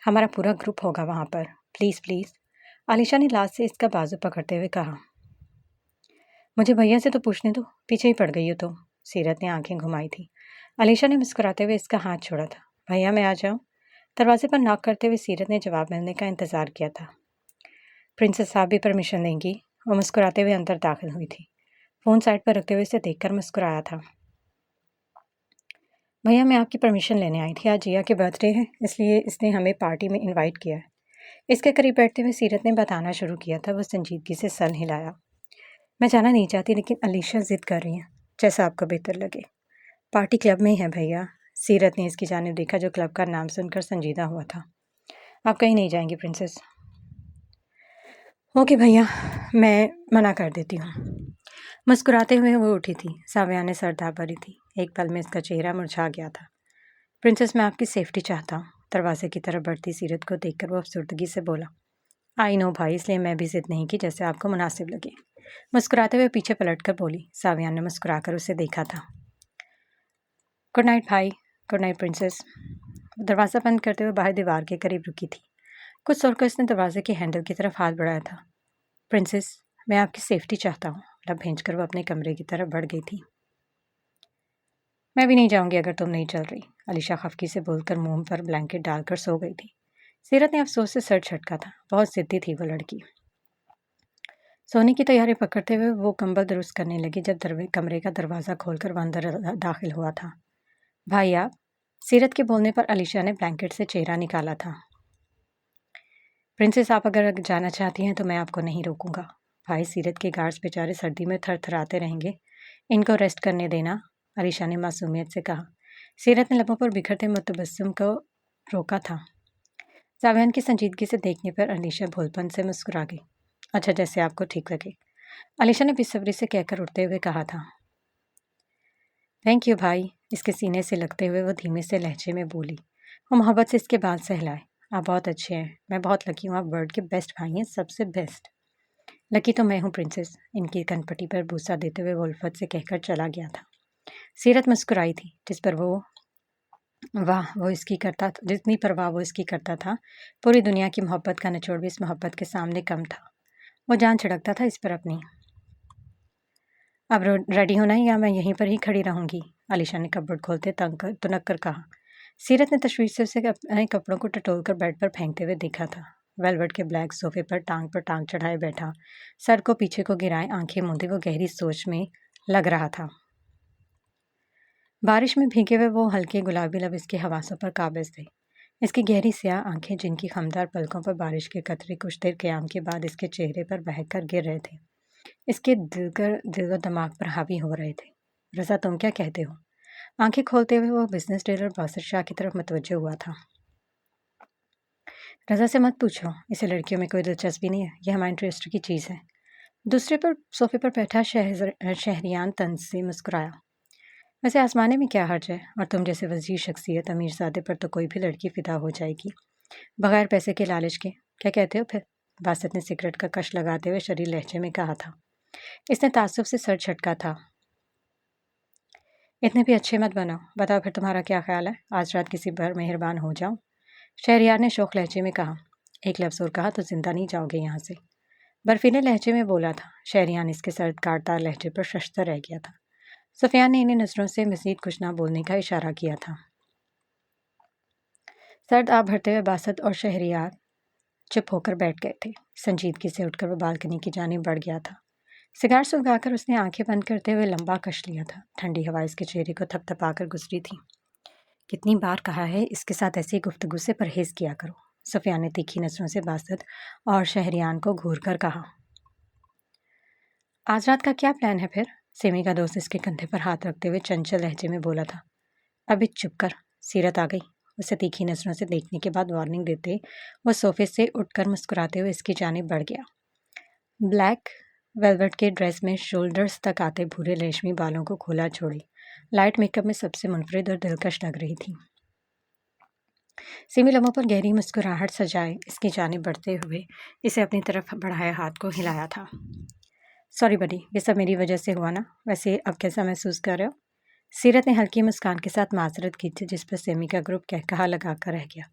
हमारा पूरा ग्रुप होगा वहाँ पर, प्लीज़ प्लीज़। आलिशा ने लास्ट से इसका बाजू पकड़ते हुए कहा। मुझे भैया से तो पूछने दो, पीछे ही पड़ गई हो तुम। सीरत ने आंखें घुमाई थी। आलिशा ने मुस्कुराते हुए इसका हाथ छोड़ा था। भैया मैं आ जाऊँ? दरवाजे पर नॉक करते हुए सीरत ने जवाब मिलने का इंतजार किया था। प्रिंसेस साहब भी परमिशन देंगी? वो मुस्कुराते हुए अंदर दाखिल हुई थी। फ़ोन साइड पर रखते हुए इसे देखकर मुस्कुराया था। भैया मैं आपकी परमिशन लेने आई थी, आज जिया के बर्थडे है, इसलिए इसने हमें पार्टी में इनवाइट किया है। इसके करीब बैठते हुए सीरत ने बताना शुरू किया था। वो संजीदगी से सर हिलाया। मैं जाना नहीं चाहती, लेकिन अलीशा जिद कर रही है, जैसा आपको बेहतर लगे। पार्टी क्लब में ही है भैया। सीरत ने इसकी जानिब देखा, जो क्लब का नाम सुनकर संजीदा हुआ था। आप कहीं नहीं जाएंगी प्रिंसेस? ओके भैया, मैं मना कर देती हूँ। मुस्कुराते हुए वो उठी थी। साव्या ने सरदार भरी थी। एक पल में इसका चेहरा मुरझा गया था। प्रिंसेस मैं आपकी सेफ्टी चाहता हूँ। दरवाजे की तरफ बढ़ती सीरत को देखकर वो अफसुर्दगी से बोला। आई नो भाई, इसलिए मैं भी जिद नहीं की, जैसे आपको मुनासिब लगे। मुस्कुराते हुए पीछे पलटकर बोली। साव्या ने मुस्कुराकर उसे देखा था। गुड नाइट भाई। Good night princess. दरवाज़ा बंद करते हुए बाहर दीवार के करीब रुकी थी। कुछ सोचकर इसने दरवाजे के हैंडल की तरफ हाथ बढ़ाया था। प्रिंसेस मैं आपकी सेफ्टी चाहता हूँ। लब भेजकर वो अपने कमरे की तरफ बढ़ गई थी। मैं भी नहीं जाऊंगी अगर तुम नहीं चल रही, अलीशा खफकी से बोलकर मुंह पर ब्लैंकेट डालकर सो गई थी। सीरत ने अफसोस से सर झटका था। बहुत जिद्दी थी वो लड़की। सोने की तैयारी पकड़ते हुए वो कंबल दुरुस्त करने लगी जब कमरे का दरवाज़ा खोलकर वह अंदर दाखिल हुआ था। भाई आप? सीरत के बोलने पर अलीशा ने ब्लैंकेट से चेहरा निकाला था। प्रिंसेस आप अगर जाना चाहती हैं तो मैं आपको नहीं रोकूंगा। भाई सीरत के गार्ड्स बेचारे सर्दी में थरथराते रहेंगे, इनको रेस्ट करने देना, अलीशा ने मासूमियत से कहा। सीरत ने लबों पर बिखरते मुतबस्सुम को रोका था। साव्यान की संजीदगी से देखने पर अलीशा भोलपन से मुस्कुरा गई। अच्छा जैसे आपको ठीक लगे, अलीशा ने बेसब्री से कहकर उठते हुए कहा था। थैंक यू भाई, इसके सीने से लगते हुए वो धीमे से लहजे में बोली। वो मोहब्बत से इसके बाल सहलाए। आप बहुत अच्छे हैं, मैं बहुत लकी हूँ, आप वर्ल्ड के बेस्ट भाई हैं, सबसे बेस्ट। लकी तो मैं हूँ प्रिंसेस, इनकी कनपटी पर बूसा देते हुए वो उल्फत से कहकर चला गया था। सीरत मुस्कुराई थी, जिस पर वो इसकी करता था, जितनी परवाह वो इसकी करता था, पूरी दुनिया की मोहब्बत का निचोड़ भी इस मोहब्बत के सामने कम था। वो जान छिड़कता था इस पर अपनी। अब रेडी होना है या मैं यहीं पर ही खड़ी रहूंगी? अलीशा ने कपबोर्ड खोलते तुनक कर कहा। सीरत ने तशवीश से उसे अपने कपड़ों को टटोलकर बेड पर फेंकते हुए देखा था। वेलवेट के ब्लैक सोफे पर टांग चढ़ाए बैठा, सर को पीछे को गिराए आंखें मूंदे वो गहरी सोच में लग रहा था। बारिश में भीगे हुए वो हल्के गुलाबी लब इसके हवासों पर काबिज थे। इसकी गहरी स्याह आंखें, जिनकी खमदार पलकों पर बारिश के कतरे कुछ देर क़याम के बाद इसके चेहरे पर बहकर गिर रहे थे, इसके दिल व दिमाग पर हावी हो रहे थे। रज़ा तुम क्या कहते हो? आंखें खोलते हुए वो बिजनेस डीलर बासर शाह की तरफ मुतवज्जो हुआ था। रज़ा से मत पूछो, इसे लड़कियों में कोई दिलचस्पी नहीं है, यह हमारे इंटरेस्ट की चीज़ है। दूसरे पर सोफे पर बैठा शहरियान तंज से मुस्कुराया। वैसे आजमाने में क्या हर्ज है, और तुम जैसे वजीर शख्सियत अमीरजादे पर तो कोई भी लड़की फिदा हो जाएगी, बगैर पैसे के लालच के। क्या कहते हो फिर? बासत ने सिगरेट का कश लगाते हुए शरीर लहजे में कहा था। इसने ताज्जुब से सर झटका था। इतने भी अच्छे मत बनो, बताओ फिर तुम्हारा क्या ख्याल है, आज रात किसी पर मेहरबान हो जाऊं? शहरियार ने शौक लहजे में कहा। एक लफ्ज़ और कहा तो जिंदा नहीं जाओगे यहाँ से, बर्फीले लहजे में बोला था। शहरियान इसके सर्द काटदार लहजे पर शश्तर रह गया था। सुफियान ने इन्हें नज़रों से मज़ीद कुछ ना बोलने का इशारा किया था। सर्द आप भरते हुए बासत और शहरियार चुप होकर बैठ गए थे। संजीदगी से उठकर वो बालकनी की जानिब बढ़ गया था। सिगार सुलगाकर उसने आंखें बंद करते हुए लंबा कश लिया था। ठंडी हवा इसके चेहरे को थपथपाकर गुजरी थी। कितनी बार कहा है इसके साथ ऐसी गुफ्तगू से परहेज किया करो, सुफियान ने तीखी नज़रों से बासत और शहरियान को घूर कर कहा। आज रात का क्या प्लान है फिर? सेमी का दोस्त इसके कंधे पर हाथ रखते हुए चंचल लहजे में बोला था। अभी चुप कर। सीरत आ गई। उसे तीखी नज़रों से देखने के बाद वार्निंग देते वो सोफे से उठकर मुस्कुराते हुए इसकी जानिब बढ़ गया। ब्लैक वेलवेट के ड्रेस में शोल्डर्स तक आते भूरे रेशमी बालों को खोला छोड़े लाइट मेकअप में सबसे मुनफरिद और दिलकश लग रही थी। सिमी लम्हों पर गहरी मुस्कुराहट सजाए इसकी जानिब बढ़ते हुए इसे अपनी तरफ बढ़ाए हाथ को हिलाया था। सॉरी बडी, ये सब मेरी वजह से हुआ ना। वैसे अब कैसा महसूस कर रहे हो? सीरत ने हल्की मुस्कान के साथ माजरत की थी, जिस पर सिमी का ग्रुप कहकहा लगा कर रह गया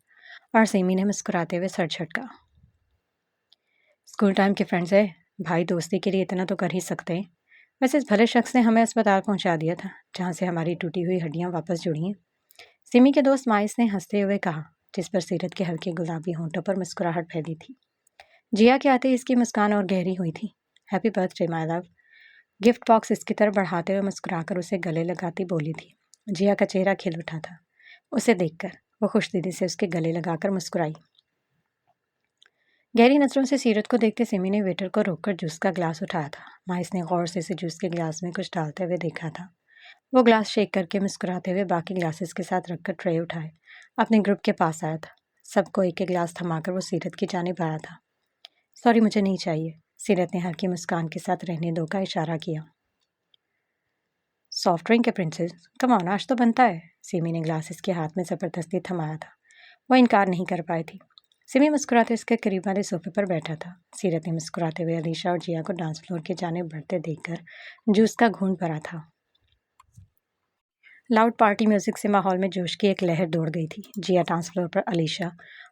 और सिमी ने मुस्कुराते हुए सर झटका। स्कूल टाइम के फ्रेंड्स है भाई, दोस्ती के लिए इतना तो कर ही सकते हैं। वैसे इस भले शख्स ने हमें अस्पताल पहुंचा दिया था, जहां से हमारी टूटी हुई हड्डियां वापस जुड़ी हैं। सिमी के दोस्त माइस ने हंसते हुए कहा, जिस पर सीरत के हल्के गुलाबी होंठों पर मुस्कुराहट फैली थी। जिया के आते इसकी मुस्कान और गहरी हुई थी। Happy birthday my love. Gift box इसकी तरफ बढ़ाते हुए मुस्कुराकर उसे गले लगाती बोली थी। जिया का चेहरा खिल उठा था। उसे देखकर वो खुशदिली से उसके गले लगाकर मुस्कुराई। गहरी नजरों से सीरत को देखते सिमी ने वेटर को रोककर जूस का ग्लास उठाया था। माइस ने गौर से जूस के ग्लास में कुछ डालते हुए देखा था। वो ग्लास शेक करके मुस्कुराते हुए बाकी ग्लासेस के साथ रखकर ट्रे उठाए अपने ग्रुप के पास आया था। सबको एक एक ग्लास थमाकर वो सीरत की जानिब आया था। सॉरी, मुझे नहीं चाहिए। सीरत ने हल्की मुस्कान के साथ रहने दो का इशारा किया। सॉफ्ट ड्रिंक है प्रिंसेस, कम ऑन, आज तो बनता है। सिमी ने ग्लास इसके हाथ में ज़बरदस्ती थमाया था। वो इनकार नहीं कर पाई थी। सिमी मुस्कुराते उसके करीब वाले सोफे पर बैठा था। सीरत ने मुस्कुराते हुए अलीशा और जिया को डांस फ्लोर की जानिब बढ़ते देखकर जूस का घूंट भरा था। लाउड पार्टी म्यूजिक से माहौल में जोश की एक लहर दौड़ गई थी। जिया डांस फ्लोर पर अलीशा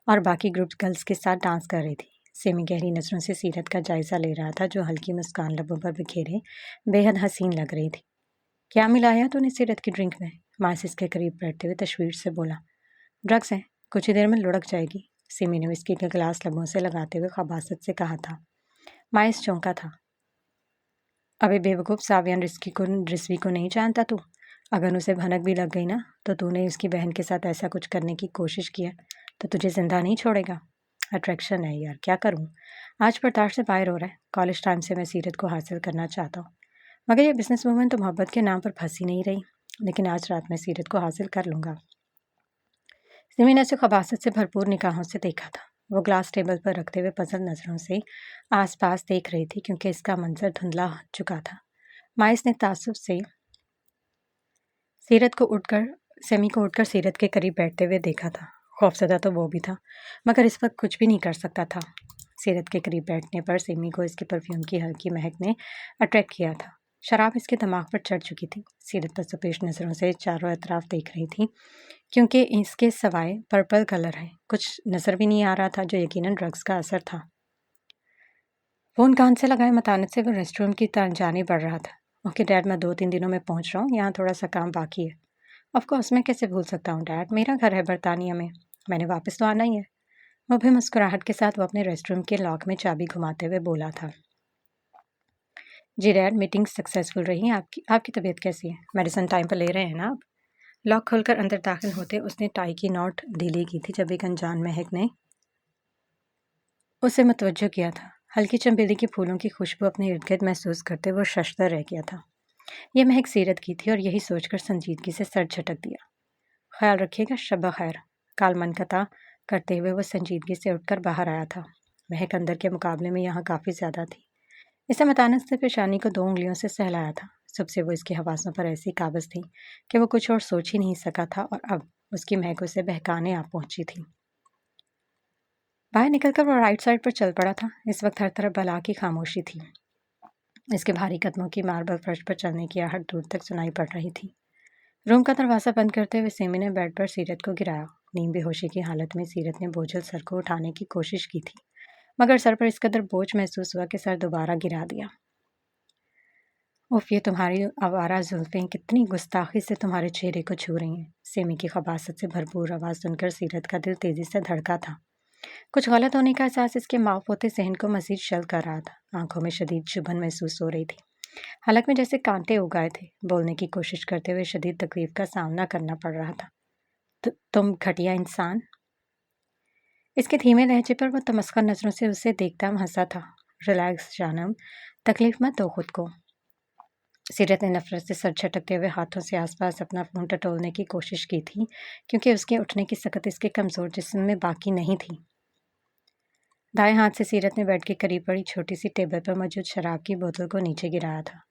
और बाकी ग्रुप गर्ल्स के साथ डांस कर रही थी। सिमी गहरी नजरों से सीरत का जायजा ले रहा था, जो हल्की मुस्कान लबों पर बिखेरे बेहद हसीन लग रही थी। क्या मिलाया तूने सीरत की ड्रिंक में? माइस इसके करीब बैठते हुए तशवीर से बोला। ड्रग्स है, कुछ ही देर में लुढ़क जाएगी। सिमी ने विस्की का गिलास लबों से लगाते हुए खबासत से कहा था। माइस चौंका था। अबे बेवकूफ़, सावियन रिस्वी को नहीं जानता तू? अगर उसे भनक भी लग गई ना, तो तूने उसकी बहन के साथ ऐसा कुछ करने की कोशिश की है तो तुझे जिंदा नहीं छोड़ेगा। अट्रैक्शन है यार, क्या करूँ। आज बर्दाश्त से बाहर हो रहा है। कॉलेज टाइम से मैं सीरत को हासिल करना चाहता हूँ, मगर ये बिजनेस वूमन तो मोहब्बत के नाम पर फंसी नहीं रही। लेकिन आज रात में सीरत को हासिल कर लूँगा। सिमी ने उसे खबासत से भरपूर निगाहों से देखा था। वो ग्लास टेबल पर रखते हुए पसंद नज़रों से आसपास देख रही थी, क्योंकि इसका मंजर धुंधला हो चुका था। माइस ने तासुब से सेमी को उठकर सीरत के करीब बैठते हुए देखा था। खौफजदा तो वो भी था, मगर इस वक्त कुछ भी नहीं कर सकता था। सीरत के करीब बैठने पर सिमी को इसके परफ्यूम की हल्की महक ने अट्रैक्ट किया था। शराब इसके दिमाग पर चढ़ चुकी थी। सीरत पर सपेश नज़रों से चारों तरफ देख रही थी, क्योंकि इसके सवाए पर्पल कलर है, कुछ नज़र भी नहीं आ रहा था, जो यकीनन ड्रग्स का असर था। फ़ोन कान से लगाए मतानत से वो रेस्टोरेंट की तरफ जाने बढ़ रहा था। ओके डैड, मैं 2-3 दिनों में पहुंच रहा हूँ, यहाँ थोड़ा सा काम बाकी है। ऑफकोर्स, मैं कैसे भूल सकता हूँ डैड, मेरा घर है बरतानिया में, मैंने वापस तो आना ही है। वो भी मुस्कुराहट के साथ वो अपने रेस्टोरेंट के लॉक में चाबी घुमाते हुए बोला था। जी डैड, मीटिंग सक्सेसफुल रही। आपकी तबीयत कैसी है? मेडिसिन टाइम पर ले रहे हैं ना आप? लॉक खोलकर अंदर दाखिल होते उसने टाई की नॉट ढीली की थी, जब एक अनजान महक ने उसे मुतवज्जो किया था। हल्की चमेली के फूलों की खुशबू अपने इर्द गिर्द महसूस करते वो शशदर रह गया था। यह महक सीरत की थी और यही सोचकर संजीदगी से सर झटक दिया। ख्याल रखिएगा, शब्बा खैर। काल मनकता करते हुए वो संजीदगी से उठकर बाहर आया था। महक अंदर के मुकाबले में यहाँ काफ़ी ज़्यादा थी। इसे मतानत से पेशानी को 2 उंगलियों से सहलाया था। सबसे वो इसकी हवासों पर ऐसी काबज़ थी कि वो कुछ और सोच ही नहीं सका था, और अब उसकी महक उसे बहकाने आ पहुंची थी। बाहर निकलकर वो राइट साइड पर चल पड़ा था। इस वक्त हर तरफ बला की खामोशी थी। इसके भारी कदमों की मार्बल फर्श पर चलने की आहट दूर तक सुनाई पड़ रही थी। रूम का दरवाज़ा बंद करते हुए सिमी ने बेड पर सीरत को गिराया। नीम बेहोशी की हालत में सीरत ने बोझल सर को उठाने की कोशिश की थी, मगर सर पर इस कदर बोझ महसूस हुआ कि सर दोबारा गिरा दिया। उफ, ये तुम्हारी आवारा जुल्फ़ें कितनी गुस्ताखी से तुम्हारे चेहरे को छू रही हैं। सिमी की खबासत से भरपूर आवाज़ सुनकर सीरत का दिल तेज़ी से धड़का था। कुछ गलत होने का एहसास इसके माफ होते सहन को मजीद शल कर रहा था। आंखों में शदीद चुभन महसूस हो रही थी। हलक में जैसे कांटे उगाए थे। बोलने की कोशिश करते हुए शदीद तकलीफ का सामना करना पड़ रहा था। तुम घटिया इंसान। इसके धीमे लहजे पर वो तमस्खर नज़रों से उसे देखता हंसा था। रिलैक्स जानम, तकलीफ मत दो खुद को। सीरत ने नफरत से सर झटकते हुए हाथों से आसपास अपना फ़ोन टटोलने की कोशिश की थी, क्योंकि उसके उठने की सकत इसके कमज़ोर जिस्म में बाकी नहीं थी। दाएं हाथ से सीरत ने बेड के करीब पड़ी छोटी सी टेबल पर मौजूद शराब की बोतल को नीचे गिराया था।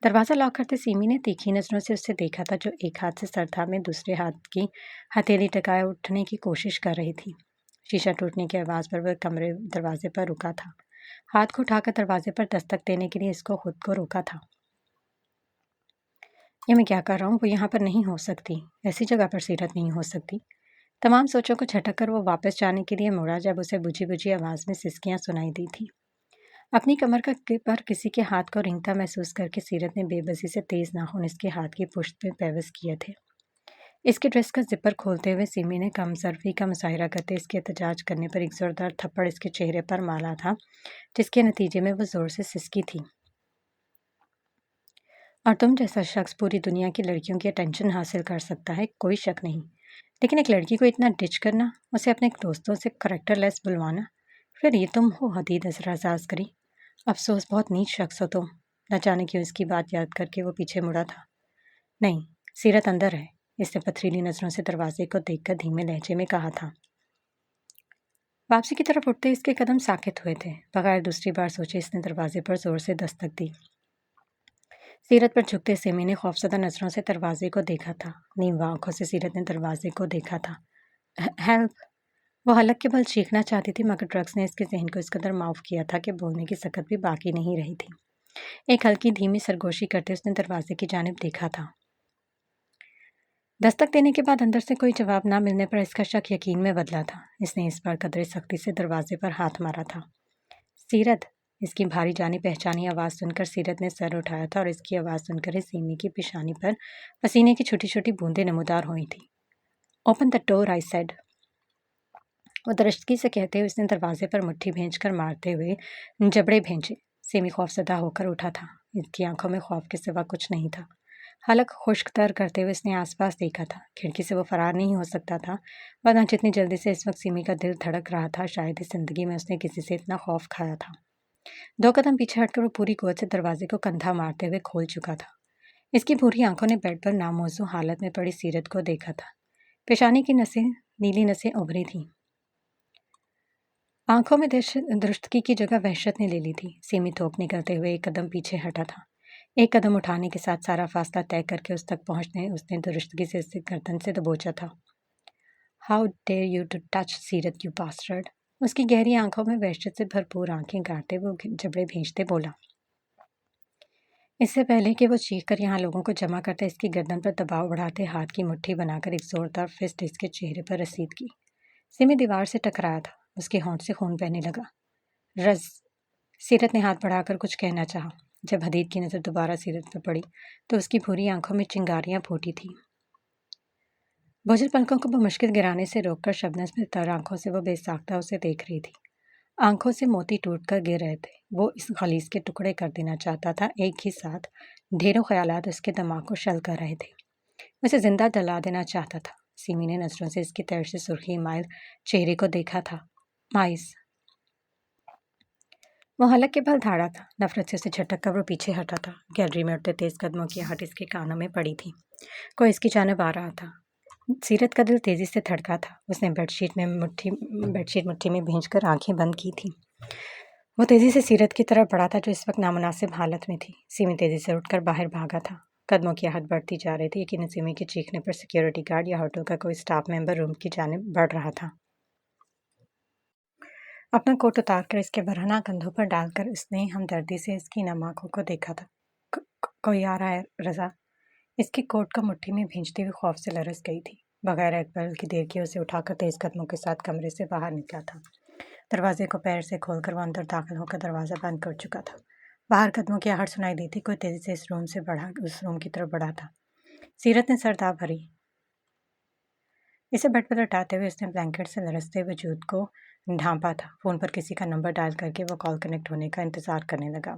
दरवाज़ा लॉक करते सीमी ने तीखी नज़रों से उससे देखा था, जो एक हाथ से सर थामे दूसरे हाथ की हथेली टकाए उठने की कोशिश कर रही थी। शीशा टूटने की आवाज़ पर वह कमरे दरवाजे पर रुका था। हाथ को उठाकर दरवाजे पर दस्तक देने के लिए इसको खुद को रोका था। ये मैं क्या कर रहा हूँ? वो यहाँ पर नहीं हो सकती, ऐसी जगह पर सीरत नहीं हो सकती। तमाम सोचों को झटक कर वो वापस जाने के लिए मुड़ा, जब उसे बुझी बुझी आवाज़ में सिसकियाँ सुनाई दी थी। अपनी कमर पर किसी के हाथ को रेंगता महसूस करके सीरत ने बेबसी से तेज नाखून इसके हाथ की पुश्त में पेवस किए थे। इसके ड्रेस का जिपर खोलते हुए सिमी ने कमसरफी का मुजाहिरा करते इसके एहतजाज करने पर एक जोरदार थप्पड़ इसके चेहरे पर मारा था, जिसके नतीजे में वो जोर से सिसकी थी। और तुम जैसा शख्स पूरी दुनिया की लड़कियों की अटेंशन हासिल कर सकता है, कोई शक नहीं, लेकिन एक लड़की को इतना डिच करना, उसे अपने दोस्तों से करैक्टरलेस बुलवाना, फिर ये तुम हो हदीद असराजाज करी। अफसोस, बहुत नीच शख्स हो तुम। न जाने क्यों इसकी बात याद करके वो पीछे मुड़ा था। नहीं, सीरत अंदर है, इसने पथरीली नजरों से दरवाजे को देखकर धीमे लहजे में कहा था। वापसी की तरफ उठते इसके कदम साकित हुए थे। बगैर दूसरी बार सोचे इसने दरवाजे पर जोर से दस्तक दी। सीरत पर झुकते सिमी ने खौफजदा नजरों से दरवाजे को देखा था। नींव आंखों से सीरत ने दरवाजे को देखा था। हेल्प! वो हलक के बल चीखना चाहती थी, मगर ड्रग्स ने इसके जहन को इस कदर माफ किया था कि बोलने की सकत भी बाकी नहीं रही थी। एक हल्की धीमी सरगोशी करते उसने दरवाजे की जानिब देखा था। दस्तक देने के बाद अंदर से कोई जवाब ना मिलने पर इसका शक यकीन में बदला था। इसने इस बार कदरे सख्ती से दरवाजे पर हाथ मारा था। सीरत! इसकी भारी जानी पहचानी आवाज़ सुनकर सीरत ने सर उठाया था, और इसकी आवाज़ सुनकर ही सीमी की पेशानी पर पसीने की छोटी छोटी बूंदें नमूदार हुई थी। Open the door, I said. वो दरश्तगी से कहते हुए उसने दरवाजे पर मुट्ठी भेज कर मारते हुए जबड़े भेजे। सिमी खौफजदा होकर उठा था। इसकी आंखों में खौफ के सिवा कुछ नहीं था। हलक खुश्क तर करते हुए उसने आसपास देखा था। खिड़की से वो फरार नहीं हो सकता था, वरना जितनी जल्दी से इस वक्त सिमी का दिल धड़क रहा था, शायद इस जिंदगी में उसने किसी से इतना खौफ खाया था। 2 कदम पीछे हटकर वो पूरी कुव्वत से दरवाजे को कंधा मारते हुए खोल चुका था। इसकी भूरी आंखों ने बेड पर नामौजू हालत में पड़ी सीरत को देखा था। पेशानी की नसें, नीली नसें उभरी थीं। आंखों में दृष्टि की जगह वहशत ने ले ली थी। सीमी थोक निकलते हुए एक कदम पीछे हटा था। एक कदम उठाने के साथ सारा फासला तय करके उस तक पहुंचने उसने दृष्टि से उसके गर्दन से दबोचा था। How dare you to touch Seerat, you bastard! उसकी गहरी आंखों में वहशत से भरपूर आंखें गाड़ते वो जबड़े भेजते बोला। इससे पहले कि वो चीख कर यहाँ लोगों को जमा करते, इसकी गर्दन पर दबाव बढ़ाते हाथ की मुट्ठी बनाकर एक जोरदार फिस्ट इसके चेहरे पर रसीद की। सिमी दीवार से टकराया था। उसके होंठ से खून बहने लगा। रज! सीरत ने हाथ बढ़ाकर कुछ कहना चाहा। जब हदीद की नज़र दोबारा सीरत पर पड़ी तो उसकी भूरी आंखों में चिंगारियां फूटी थीं। बोझल पलकों को बमुश्किल गिराने से रोककर शबनम में तर आंखों से वो बेसाख्ता उसे देख रही थी। आंखों से मोती टूटकर गिर रहे थे। वो इस खलीज के टुकड़े कर देना चाहता था। एक ही साथ ढेरों ख्यालात उसके दिमाग को शल कर रहे थे। उसे जिंदा जला देना चाहता था। सिमी ने नजरों से इसकी तरफ से सुर्खी माइल चेहरे को देखा था। माइस! वो हलक के बल धाड़ा था। नफरत से उसे झटक कर वो पीछे हटा था। गैलरी में उठते तेज कदमों की आहट इसके कानों में पड़ी थी। कोई इसकी जानिब आ रहा था। सीरत का दिल तेजी से धड़का था। उसने बेडशीट मुट्ठी में भींचकर आंखें बंद की थी। वो तेजी से सीरत की तरफ बढ़ा था, जो इस वक्त नामुनासिब हालत में थी। सिमी तेजी से उठकर बाहर भागा था। कदमों की आहट बढ़ती जा रही थी, लेकिन सिमी के चीखने पर सिक्योरिटी गार्ड या होटल का कोई स्टाफ मेंबर रूम की जानिब बढ़ रहा था। अपना कोट उतारकर इसके बरहना कंधों पर डालकर उसने हमदर्दी से इसकी नम आंखों को देखा था। कोई आ रहा है रज़ा! इसके कोट को मुट्ठी में भींचते हुए खौफ से लरस गई थी। बगैर एक पल की देर के उसे उठाकर तेज कदमों के साथ कमरे से बाहर निकला था। दरवाजे को पैर से खोलकर वो अंदर दाखिल होकर दरवाज़ा बंद कर चुका था। बाहर कदमों की आहट सुनाई दी थी। कोई तेजी से इस रूम से बढ़ा उस रूम की तरफ बढ़ा था। सीरत ने सर दाब भरी। इसे बेड पर लटाते हुए उसने ब्लैंकेट से लरसते वजूद को ढांपा था। फ़ोन पर किसी का नंबर डायल करके वो कॉल कनेक्ट होने का इंतज़ार करने लगा।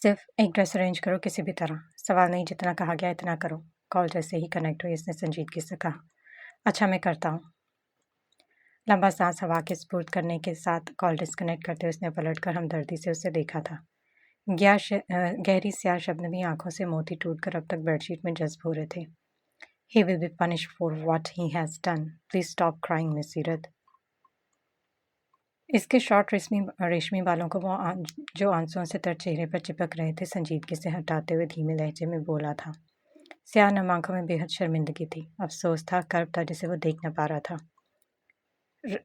सिर्फ एक ड्रेस अरेंज करो किसी भी तरह। सवाल नहीं, जितना कहा गया इतना करो। कॉल जैसे ही कनेक्ट हुई इसने संजीदगी से कहा। अच्छा, मैं करता हूँ। लंबा सांस हवा के स्पुर्द करने के साथ कॉल डिस्कनेक्ट करते उसने पलट कर हमदर्दी से उसे देखा था। गहरी स्याह शबनमी आंखों से मोती टूटकर अब तक बेडशीट में जज्ब हो रहे थे। He will be punished for what he has done. Please stop crying, Miss सीरत। इसके शॉर्ट रेशमी बालों को जो आंसुओं से तर चेहरे पर चिपक रहे थे संजीदगी से हटाते हुए धीमे लहजे में बोला था। स्याह नम आंखों में बेहद शर्मिंदगी थी, अफसोस था, कर्ब था जिसे वो देख न पा रहा था।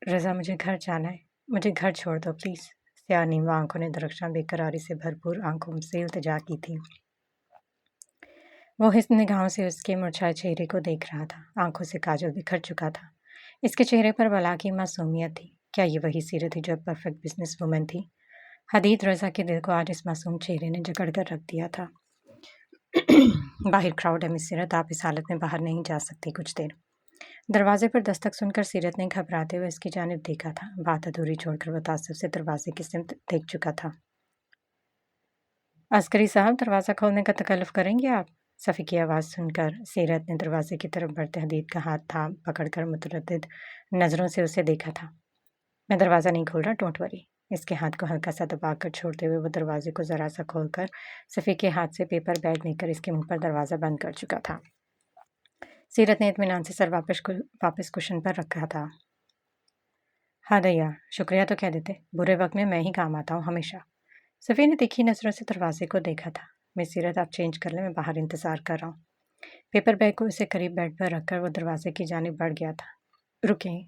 रज़ा, मुझे घर जाना है, मुझे घर छोड़ दो प्लीज़। स्याह नीवा आंखों ने दरख्शां बेकरारी से भरपूर आंखों से इल्तिजा की थी। वो हिस्स निगाहों से उसके मुरझाए चेहरे को देख रहा था। आंखों से काजल बिखर चुका था। इसके चेहरे पर बला की मासूमियत थी। क्या ये वही सीरत थी जो परफेक्ट बिजनेस वुमन थी? हदीद रज़ा के दिल को आज इस मासूम चेहरे ने जकड़ कर रख दिया था। बाहर क्राउड है मिस सीरत, आप इस हालत में बाहर नहीं जा सकती कुछ देर। दरवाजे पर दस्तक सुनकर सीरत ने घबराते हुए इसकी जानिब देखा था। बात अधूरी छोड़कर वो तासुब से दरवाजे की सिमत देख चुका था। अस्करी साहब, दरवाज़ा खोलने का तकल्लुफ़ करेंगे आप? सफ़ी की आवाज़ सुनकर सीरत ने दरवाजे की तरफ बढ़ते हदीद का हाथ थाम पकड़कर मुतरद्दिद नज़रों से उसे देखा था। मैं दरवाज़ा नहीं खोल रहा, डोंट वरी। इसके हाथ को हल्का सा दबाकर छोड़ते हुए वो दरवाजे को ज़रा सा खोलकर सफ़ी के हाथ से पेपर बैग लेकर इसके मुंह पर दरवाज़ा बंद कर चुका था। सीरत ने इत्मीनान से सर वापस कुशन पर रखा था। हाँ दैया, शुक्रिया तो कह देते, बुरे वक्त में मैं ही काम आता हूँ हमेशा। सफ़ी ने तीखी नज़रों से दरवाजे को देखा था। मिस सीरत, आप चेंज कर लें, मैं बाहर इंतज़ार कर रहा हूँ। पेपर बैग को उसे करीब बेड पर रखकर वो दरवाजे की जानिब बढ़ गया था। रुकें।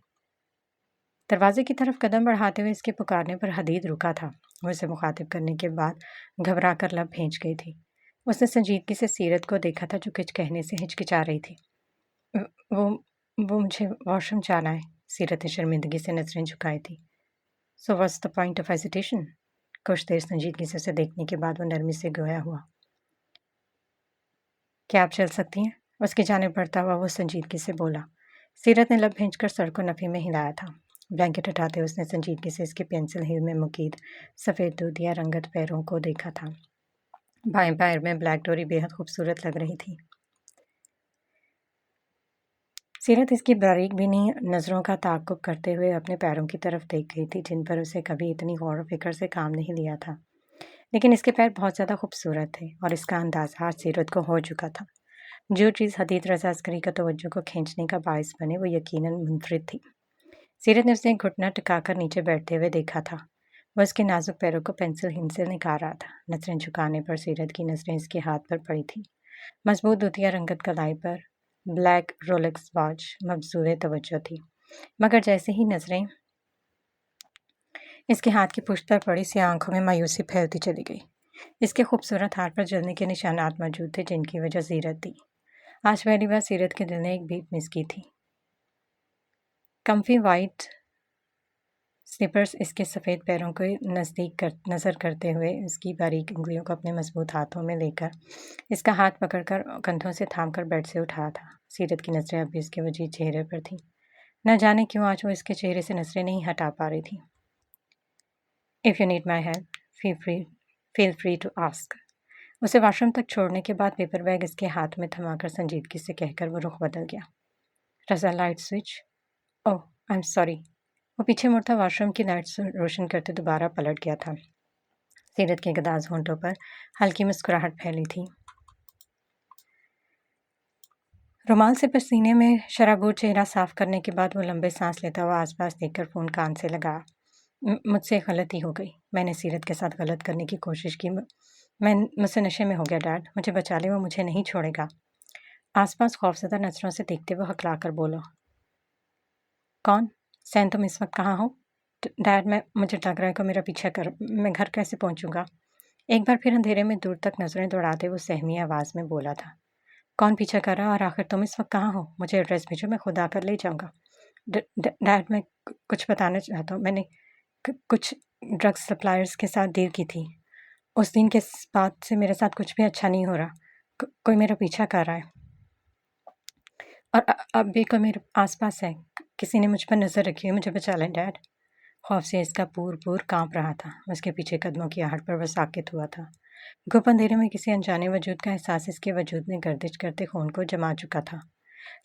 दरवाजे की तरफ कदम बढ़ाते हुए इसके पुकारने पर हदीद रुका था। वो इसे मुखातिब करने के बाद घबरा कर लब भींच गई थी। उसने संजीदगी से सीरत को देखा था जो कुछ कहने से हिचकिचा रही थी। वो वो मुझे वॉशरूम जाना है। सीरत ने शर्मिंदगी से नज़रें झुकाई थी। So what's the point of hesitation? कुछ देर संजीदगी से उसे देखने के बाद वो नरमी से गोया हुआ। क्या आप चल सकती हैं? उसकी जानिब बढ़ता हुआ वो संजीदगी से बोला। सीरत ने लब भींचकर सर को नफ़ी में हिलाया था। ब्लैंकेट हटाते हुए उसने संजीदगी से इसके पेंसिल हील में मुकीद सफ़ेद दूधिया रंगत पैरों को देखा था। बाएं पैर में ब्लैक डोरी बेहद खूबसूरत लग रही थी। सीरत इसकी बारीक बीनी नज़रों का ताक़ुब करते हुए अपने पैरों की तरफ देख गई थी जिन पर उसे कभी इतनी गौर व फिक्र से काम नहीं लिया था। लेकिन इसके पैर बहुत ज़्यादा खूबसूरत थे और इसका अंदाज़ा आज सीरत को हो चुका था। जो चीज़ हदीद रज़ा अस्करी का तवज्जो को खींचने का बायस बने वो यकीनन मुनफरिद थी। सीरत ने उसे घुटना टिकाकर नीचे बैठते हुए देखा था। वह उसके नाजुक पैरों को पेंसिल हिल से निकाल रहा था। नज़रें झुकाने पर सीरत की नज़रें इसके हाथ पर पड़ी थी। मजबूत दूधिया रंगत कलाई पर ब्लैक रोलेक्स वॉच मबजूल तवज्जो थी, मगर जैसे ही नज़रें इसके हाथ की पुश्त पर पड़ी सी आंखों में मायूसी फैलती चली गई। इसके खूबसूरत हाथ पर जलने के निशानात मौजूद थे जिनकी वजह सीरत थी। आज पहली बार सीरत के दिल ने एक बीट मिस की थी। कम्फी वाइट स्लीपर्स इसके सफ़ेद पैरों को नज़दीक नज़र करते हुए इसकी बारीक उंगलियों को अपने मजबूत हाथों में लेकर इसका हाथ पकड़कर कंधों से थामकर बेड से उठाया था। सीरत की नज़रें अब भी इसके वजीद चेहरे पर थीं। न जाने क्यों आज वो इसके चेहरे से नज़रें नहीं हटा पा रही थी। If you need my help feel free to ask. उसे वॉशरूम तक छोड़ने के बाद पेपर बैग इसके हाथ में थमाकर संजीदगी से कहकर वो रुख बदल गया। Raza, light switch. Oh, I am sorry. वो पीछे मुड़ता वॉशरूम की लाइट रोशन करते दोबारा पलट गया था। सीरत के गदाज होंठों पर हल्की मुस्कुराहट फैली थी। रुमाल से पसीने में शराबूर चेहरा साफ करने के बाद वो लंबे सांस लेता हुआ आसपास देखकर फ़ोन कान से लगा। मुझसे गलती हो गई। मैंने सीरत के साथ गलत करने की कोशिश की। मुझसे नशे में हो गया डैड, मुझे बचा ले, वो मुझे नहीं छोड़ेगा। आसपास खौफज़दा नज़रों से देखते हुए हकला कर बोलो। कौन? सैन, तुम इस वक्त कहाँ हो? डैड, मुझे लग रहा है कि मेरा पीछा कर, मैं घर कैसे पहुंचूंगा? एक बार फिर अंधेरे में दूर तक नज़रें दौड़ाते वो सहमी आवाज़ में बोला था। कौन पीछा कर रहा, और आखिर तुम इस वक्त कहाँ हो? मुझे एड्रेस भेजो, मैं खुद आकर ले जाऊंगा। डैड, मैं कुछ बताना चाहता हूँ। मैंने कुछ ड्रग सप्लायर्स के साथ डील की थी। उस दिन के बाद से मेरे साथ कुछ भी अच्छा नहीं हो रहा। कोई मेरा पीछा कर रहा है और अब भी कोई मेरे आसपास है। किसी ने मुझ पर नज़र रखी है, मुझे बचा लें डैड। खौफ से इसका पूर कांप रहा था। उसके पीछे कदमों की आहट पर वह साकित हुआ था। गुप अंधेरे में किसी अनजाने वजूद का एहसास इसके वजूद में गर्दिश करते खून को जमा चुका था।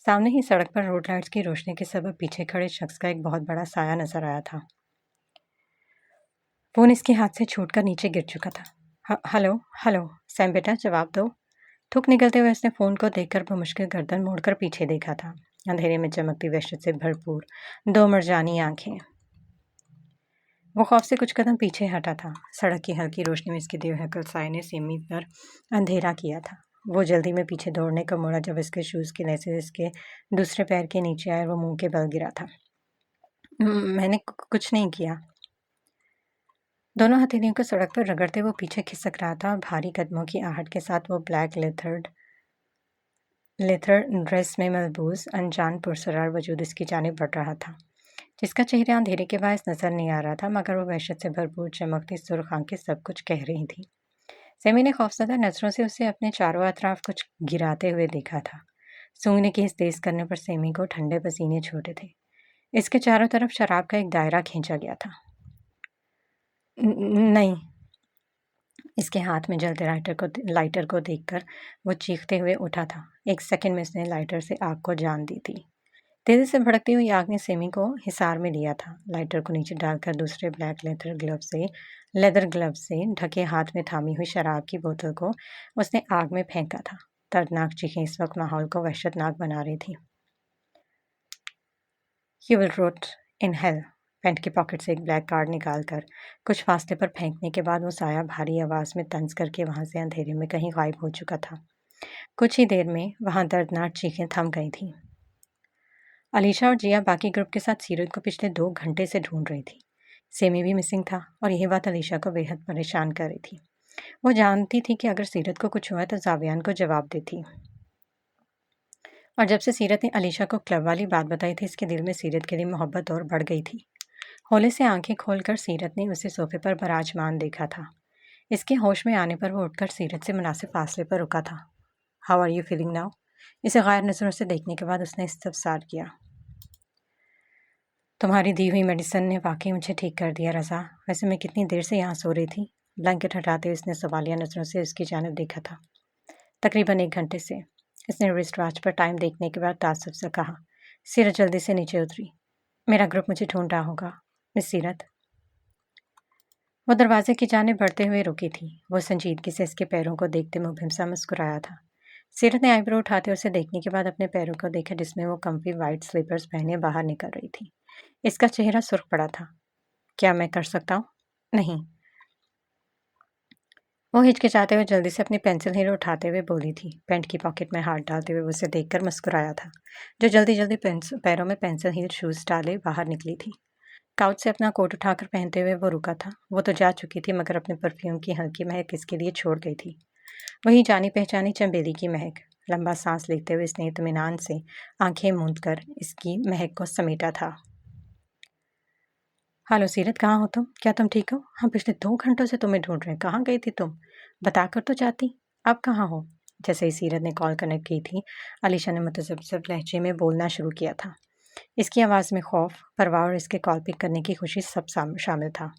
सामने ही सड़क पर रोड लाइट्स की रोशनी के सबब पीछे खड़े शख्स का एक बहुत बड़ा साया नजर आया था। फोन इसके हाथ से छूटकर नीचे गिर चुका था। हेलो हेलो सैम बेटा, जवाब दो। थूक निकलते हुए उसने फ़ोन को देखकर बमुश्किल गर्दन मोड़कर पीछे देखा था। अंधेरे में चमकती वहशत से भरपूर दो मरजानी आंखें। वो खौफ से कुछ कदम पीछे हटा था। सड़क की हल्की रोशनी में इसके देवहकल साए ने सेमी पर अंधेरा किया था। वो जल्दी में पीछे दौड़ने को मुड़ा जब इसके शूज़ की लेसेस इसके दूसरे पैर के नीचे आए और वो मुंह के बल गिरा था। मैंने कुछ नहीं किया। दोनों हथेलियों को सड़क पर रगड़ते वो पीछे खिसक रहा था और भारी कदमों की आहट के साथ वो ब्लैक लेथर ड्रेस में मलबूस अनजान पुरसरार वजूद इसकी जानिब बढ़ रहा था, जिसका चेहरा अंधेरे के बायस नजर नहीं आ रहा था, मगर वो वहशत से भरपूर चमकती सुर्ख आंखें सब कुछ कह रही थी। सेमी ने खौफजदा नजरों से उसे अपने चारों अतराफ कुछ गिराते हुए देखा था। सूंघने की इस तेज करने पर सेमी को ठंडे पसीने छूटे थे। इसके चारों तरफ शराब का एक दायरा खींचा गया था। नहीं। इसके हाथ में जलते लाइटर को देखकर वो चीखते हुए उठा था। एक सेकंड में उसने लाइटर से आग को जान दी थी। तेजी से भड़कती हुई आग ने सेमी को हिसार में लिया था। लाइटर को नीचे डालकर दूसरे ब्लैक लेदर ग्लव से ढके हाथ में थामी हुई शराब की बोतल को उसने आग में फेंका था। दर्दनाक चीखें इस वक्त माहौल को वहशतनाक बना रही थी। You will wrote in hell. Pant की पॉकेट से एक ब्लैक कार्ड निकालकर कुछ फासले पर फेंकने के बाद वो साया भारी आवाज़ में तंज करके वहाँ से अंधेरे में कहीं गायब हो चुका था। कुछ ही देर में वहाँ दर्दनाक चीखें थम गई थीं। अलीशा और जिया बाकी ग्रुप के साथ सीरत को पिछले 2 घंटे से ढूंढ रही थी। सेमी भी मिसिंग था और यही बात अलीशा को बेहद परेशान कर रही थी। वो जानती थी कि अगर सीरत को कुछ हुआ तो जावियान को जवाब देती। और जब से सीरत ने अलीशा को क्लब वाली बात बताई थी, इसके दिल में सीरत के लिए मोहब्बत और बढ़ गई थी। होले से आंखें खोलकर सीरत ने उसे सोफे पर बराजमान देखा था। इसके होश में आने पर वो उठकर सीरत से मुनासिब फासले पर रुका था। How are you feeling now? इसे गैर नज़रों से देखने के बाद उसने इस्तफसार किया। तुम्हारी दी हुई मेडिसिन ने वाकई मुझे ठीक कर दिया रज़ा। वैसे मैं कितनी देर से यहाँ सो रही थी? ब्लैंकेट हटाते हुए उसने सवालिया नज़रों से उसकी जानिब देखा था। तकरीबन 1 घंटे से। इसने रिस्ट वॉच पर टाइम देखने के बाद तासुब से कहा। सीरत जल्दी से नीचे उतरी। मेरा ग्रुप मुझे ढूंढ रहा होगा मिस सीरत। वो दरवाजे की जानिब बढ़ते हुए रुकी थी। वो संजीदगी से इसके पैरों को देखते मुभमसा मुस्कुराया था। सीरत ने आईब्रो उठाते उसे देखने के बाद अपने पैरों को देखा, जिसमें वो कम्फी वाइट स्लीपर्स पहने बाहर निकल रही थी। इसका चेहरा सुर्ख पड़ा था। क्या मैं कर सकता हूँ? नहीं। वो हिचकिचाते हुए जल्दी से अपनी पेंसिल हीरो उठाते हुए बोली थी। पैंट की पॉकेट में हाथ डालते हुए उसे देखकर मुस्कुराया था, जो जल्दी जल्दी पैरों में पेंसिल हील शूज़ डाले बाहर निकली थी। काउच से अपना कोट उठाकर पहनते हुए वो रुका था। वो तो जा चुकी थी, मगर अपने परफ्यूम की हल्की महक इसके लिए छोड़ गई थी। वही जानी पहचानी चंबेली की महक। लंबा सांस लेते हुए इसने इत्मीनान से आंखें मूंद कर इसकी महक को समेटा था। हेलो सीरत, कहाँ हो तुम? क्या तुम ठीक हो? हम पिछले 2 घंटों से तुम्हें ढूंढ रहे हैं। कहाँ गई थी तुम? बताकर तो जाती। अब कहाँ हो? जैसे ही सीरत ने कॉल कनेक्ट की थी, अलीशा ने मुतज़ब्ज़ब लहजे में बोलना शुरू किया था। इसकी आवाज़ में खौफ, परवाह और इसके कॉल पिक करने की खुशी सब शामिल था।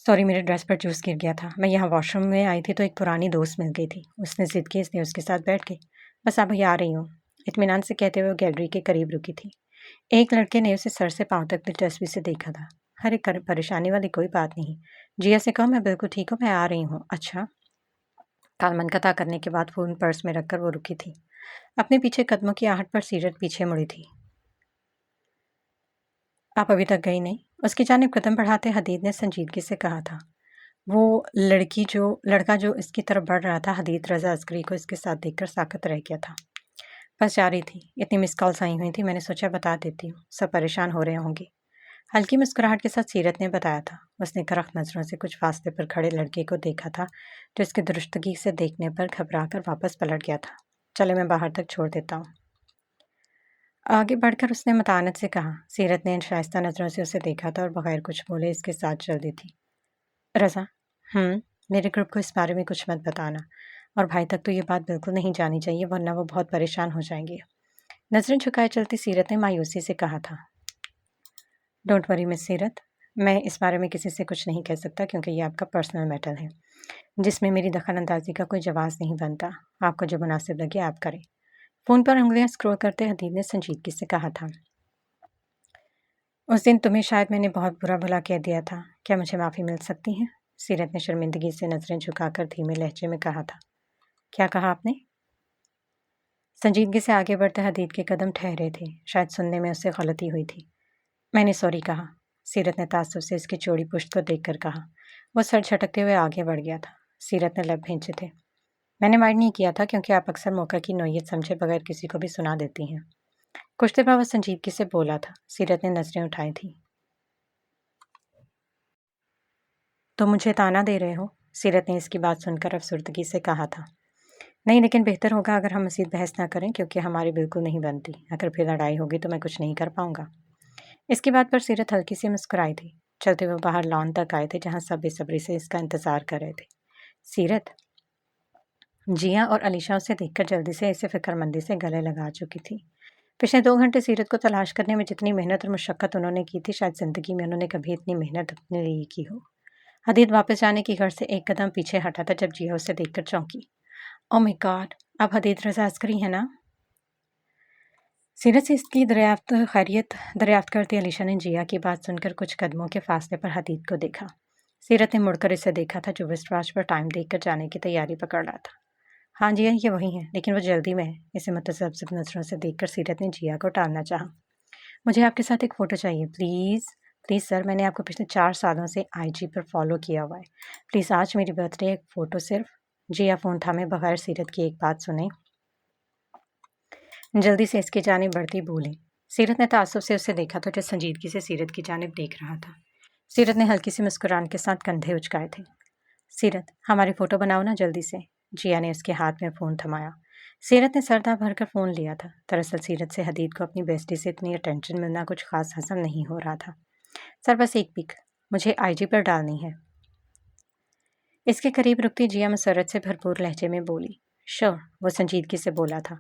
सॉरी, मेरे ड्रेस पर जूस गिर गया था। मैं यहाँ वॉशरूम में आई थी तो एक पुरानी दोस्त मिल गई थी। उसने ज़िद की, इसलिए उसके साथ बैठ गई। बस अभी आ रही हूँ, इत्मीनान से कहते हुए वो गैलरी के करीब रुकी थी। एक लड़के ने उसे सर से पांव तक दिलचस्पी से देखा था। अरे परेशानी वाली कोई बात नहीं। जिया से कहो मैं बिल्कुल ठीक हूँ, मैं आ रही हूँ। अच्छा। काल मनकता करने के बाद फ़ोन पर्स में रखकर वो रुकी थी। अपने पीछे कदमों की आहट पर सीरत पीछे मुड़ी थी। आप अभी तक गई नहीं? उसकी जानिब कदम बढ़ाते हदीद ने संजीदगी से कहा था। वो लड़का जो इसकी तरफ बढ़ रहा था, हदीद रज़ा अस्करी को इसके साथ देखकर साकत रह गया था। बस जा रही थी, इतनी मिस कॉल्स आई हुई थी, मैंने सोचा बता देती हूँ, सब परेशान हो रहे होंगे। हल्की मुस्कुराहट के साथ सीरत ने बताया था। उसने करख्त नज़रों से कुछ फासले पर खड़े लड़के को देखा था, जो इसके दुरुस्तगी से देखने पर घबराकर वापस पलट गया था। चले, मैं बाहर तक छोड़ देता हूँ। आगे बढ़कर उसने मतानत से कहा। सीरत ने इन शाइस्ता नज़रों से उसे देखा था और बगैर कुछ बोले इसके साथ चल दी थी। रज़ा, मेरे ग्रुप को इस बारे में कुछ मत बताना, और भाई तक तो ये बात बिल्कुल नहीं जानी चाहिए, वरना वो बहुत परेशान हो जाएंगे। नज़रें झुकाए चलती सीरत ने मायूसी से कहा था। डोंट वरी मिस सीरत, मैं इस बारे में किसी से कुछ नहीं कह सकता, क्योंकि ये आपका पर्सनल मैटर है, जिसमें मेरी दखल अंदाजी का कोई जवाब नहीं बनता। आपको जो मुनासिब लगे आप करें। फ़ोन पर उंगलियां स्क्रॉल करते हदीद ने संजीदगी से कहा था। उस दिन तुम्हें शायद मैंने बहुत बुरा भला कह दिया था। क्या मुझे माफ़ी मिल सकती है? سیرت نے شرمندگی سے نظریں جھکا کر دھیمے لہجے میں کہا تھا۔ کیا کہا آپ نے؟ سنجیدگی سے آگے بڑھتے حدید کے قدم ٹھہرے تھے، شاید سننے میں اسے غلطی ہوئی تھی۔ میں نے سوری کہا، سیرت نے تعصب سے اس کی چوڑی پشت کو دیکھ کر کہا۔ وہ سر جھٹکتے ہوئے آگے بڑھ گیا تھا۔ سیرت نے لب بھینچے تھے۔ میں نے مائنڈ نہیں کیا تھا کیونکہ آپ اکثر موقع کی نوعیت سمجھے بغیر کسی کو بھی سنا دیتی ہیں۔ کچھ دیر بعد وہ سنجیدگی سے بولا تھا۔ سیرت نے نظریں اٹھائی تھیں۔ تو مجھے تانا دے رہے ہو؟ سیرت نے اس کی بات سن کر افسردگی سے کہا تھا۔ نہیں، لیکن بہتر ہوگا اگر ہم مزید بحث نہ کریں کیونکہ ہماری بالکل نہیں بنتی۔ اگر پھر لڑائی ہوگی تو میں کچھ نہیں کر پاؤں گا۔ اس کی بات پر سیرت ہلکی سی مسکرائی تھی۔ چلتے ہوئے باہر لان تک آئے تھے جہاں سب بے صبری سے اس کا انتظار کر رہے تھے۔ سیرت، جیا اور علیشا اسے دیکھ کر جلدی سے اسے فکر مندی سے گلے لگا چکی تھی۔ پچھلے 2 گھنٹے سیرت کو تلاش کرنے میں جتنی محنت اور مشقت انہوں نے کی تھی، شاید زندگی میں انہوں نے کبھی اتنی محنت اپنے لیے کی ہو۔ حدید واپس جانے کی غرض سے ایک قدم پیچھے ہٹا تھا جب جیا اسے دیکھ کر چونکی۔ او مائی گاڈ، اب حدید رضا عسکری ہے نا؟ سیرت سے اس کی خیریت دریافت کرتی علیشا نے جیا کی بات سن کر کچھ قدموں کے فاصلے پر حدید کو دیکھا۔ سیرت نے مڑ کر اسے دیکھا تھا جو رسٹ واچ پر ٹائم دیکھ کر جانے کی تیاری پکڑ رہا تھا۔ ہاں جیا، یہ وہی ہے، لیکن وہ جلدی میں ہے۔ اسے متذبذب نظروں سے دیکھ کر سیرت نے جیا کو ٹالنا چاہا۔ مجھے آپ کے ساتھ ایک فوٹو چاہیے، پلیز پلیز سر، میں نے آپ کو پچھلے 4 سالوں سے IG پر فالو کیا ہوا ہے۔ پلیز آج میری برتھ ڈے ایک فوٹو صرف۔ جیا فون تھامے بغیر سیرت کی ایک بات سنے جلدی سے اس کی جانب بڑھتی بولی۔ سیرت نے تعصب سے اسے دیکھا تو جو سنجیدگی سے سیرت کی جانب دیکھ رہا تھا۔ سیرت نے ہلکی سی مسکران کے ساتھ کندھے اچکائے تھے۔ سیرت، ہماری فوٹو بناؤ نا جلدی سے۔ جیا نے اس کے ہاتھ میں فون تھمایا۔ سیرت نے سردہ بھر کر فون لیا تھا۔ دراصل سیرت سے حدید کو اپنی بیسٹی سے اتنی اٹینشن ملنا کچھ خاص ہضم نہیں ہو رہا تھا۔ سر، بس ایک پک مجھے IG پر ڈالنی ہے۔ اس کے قریب رکتی جیا مسرت سے بھرپور لہجے میں بولی۔ شور، وہ سنجیدگی سے بولا تھا۔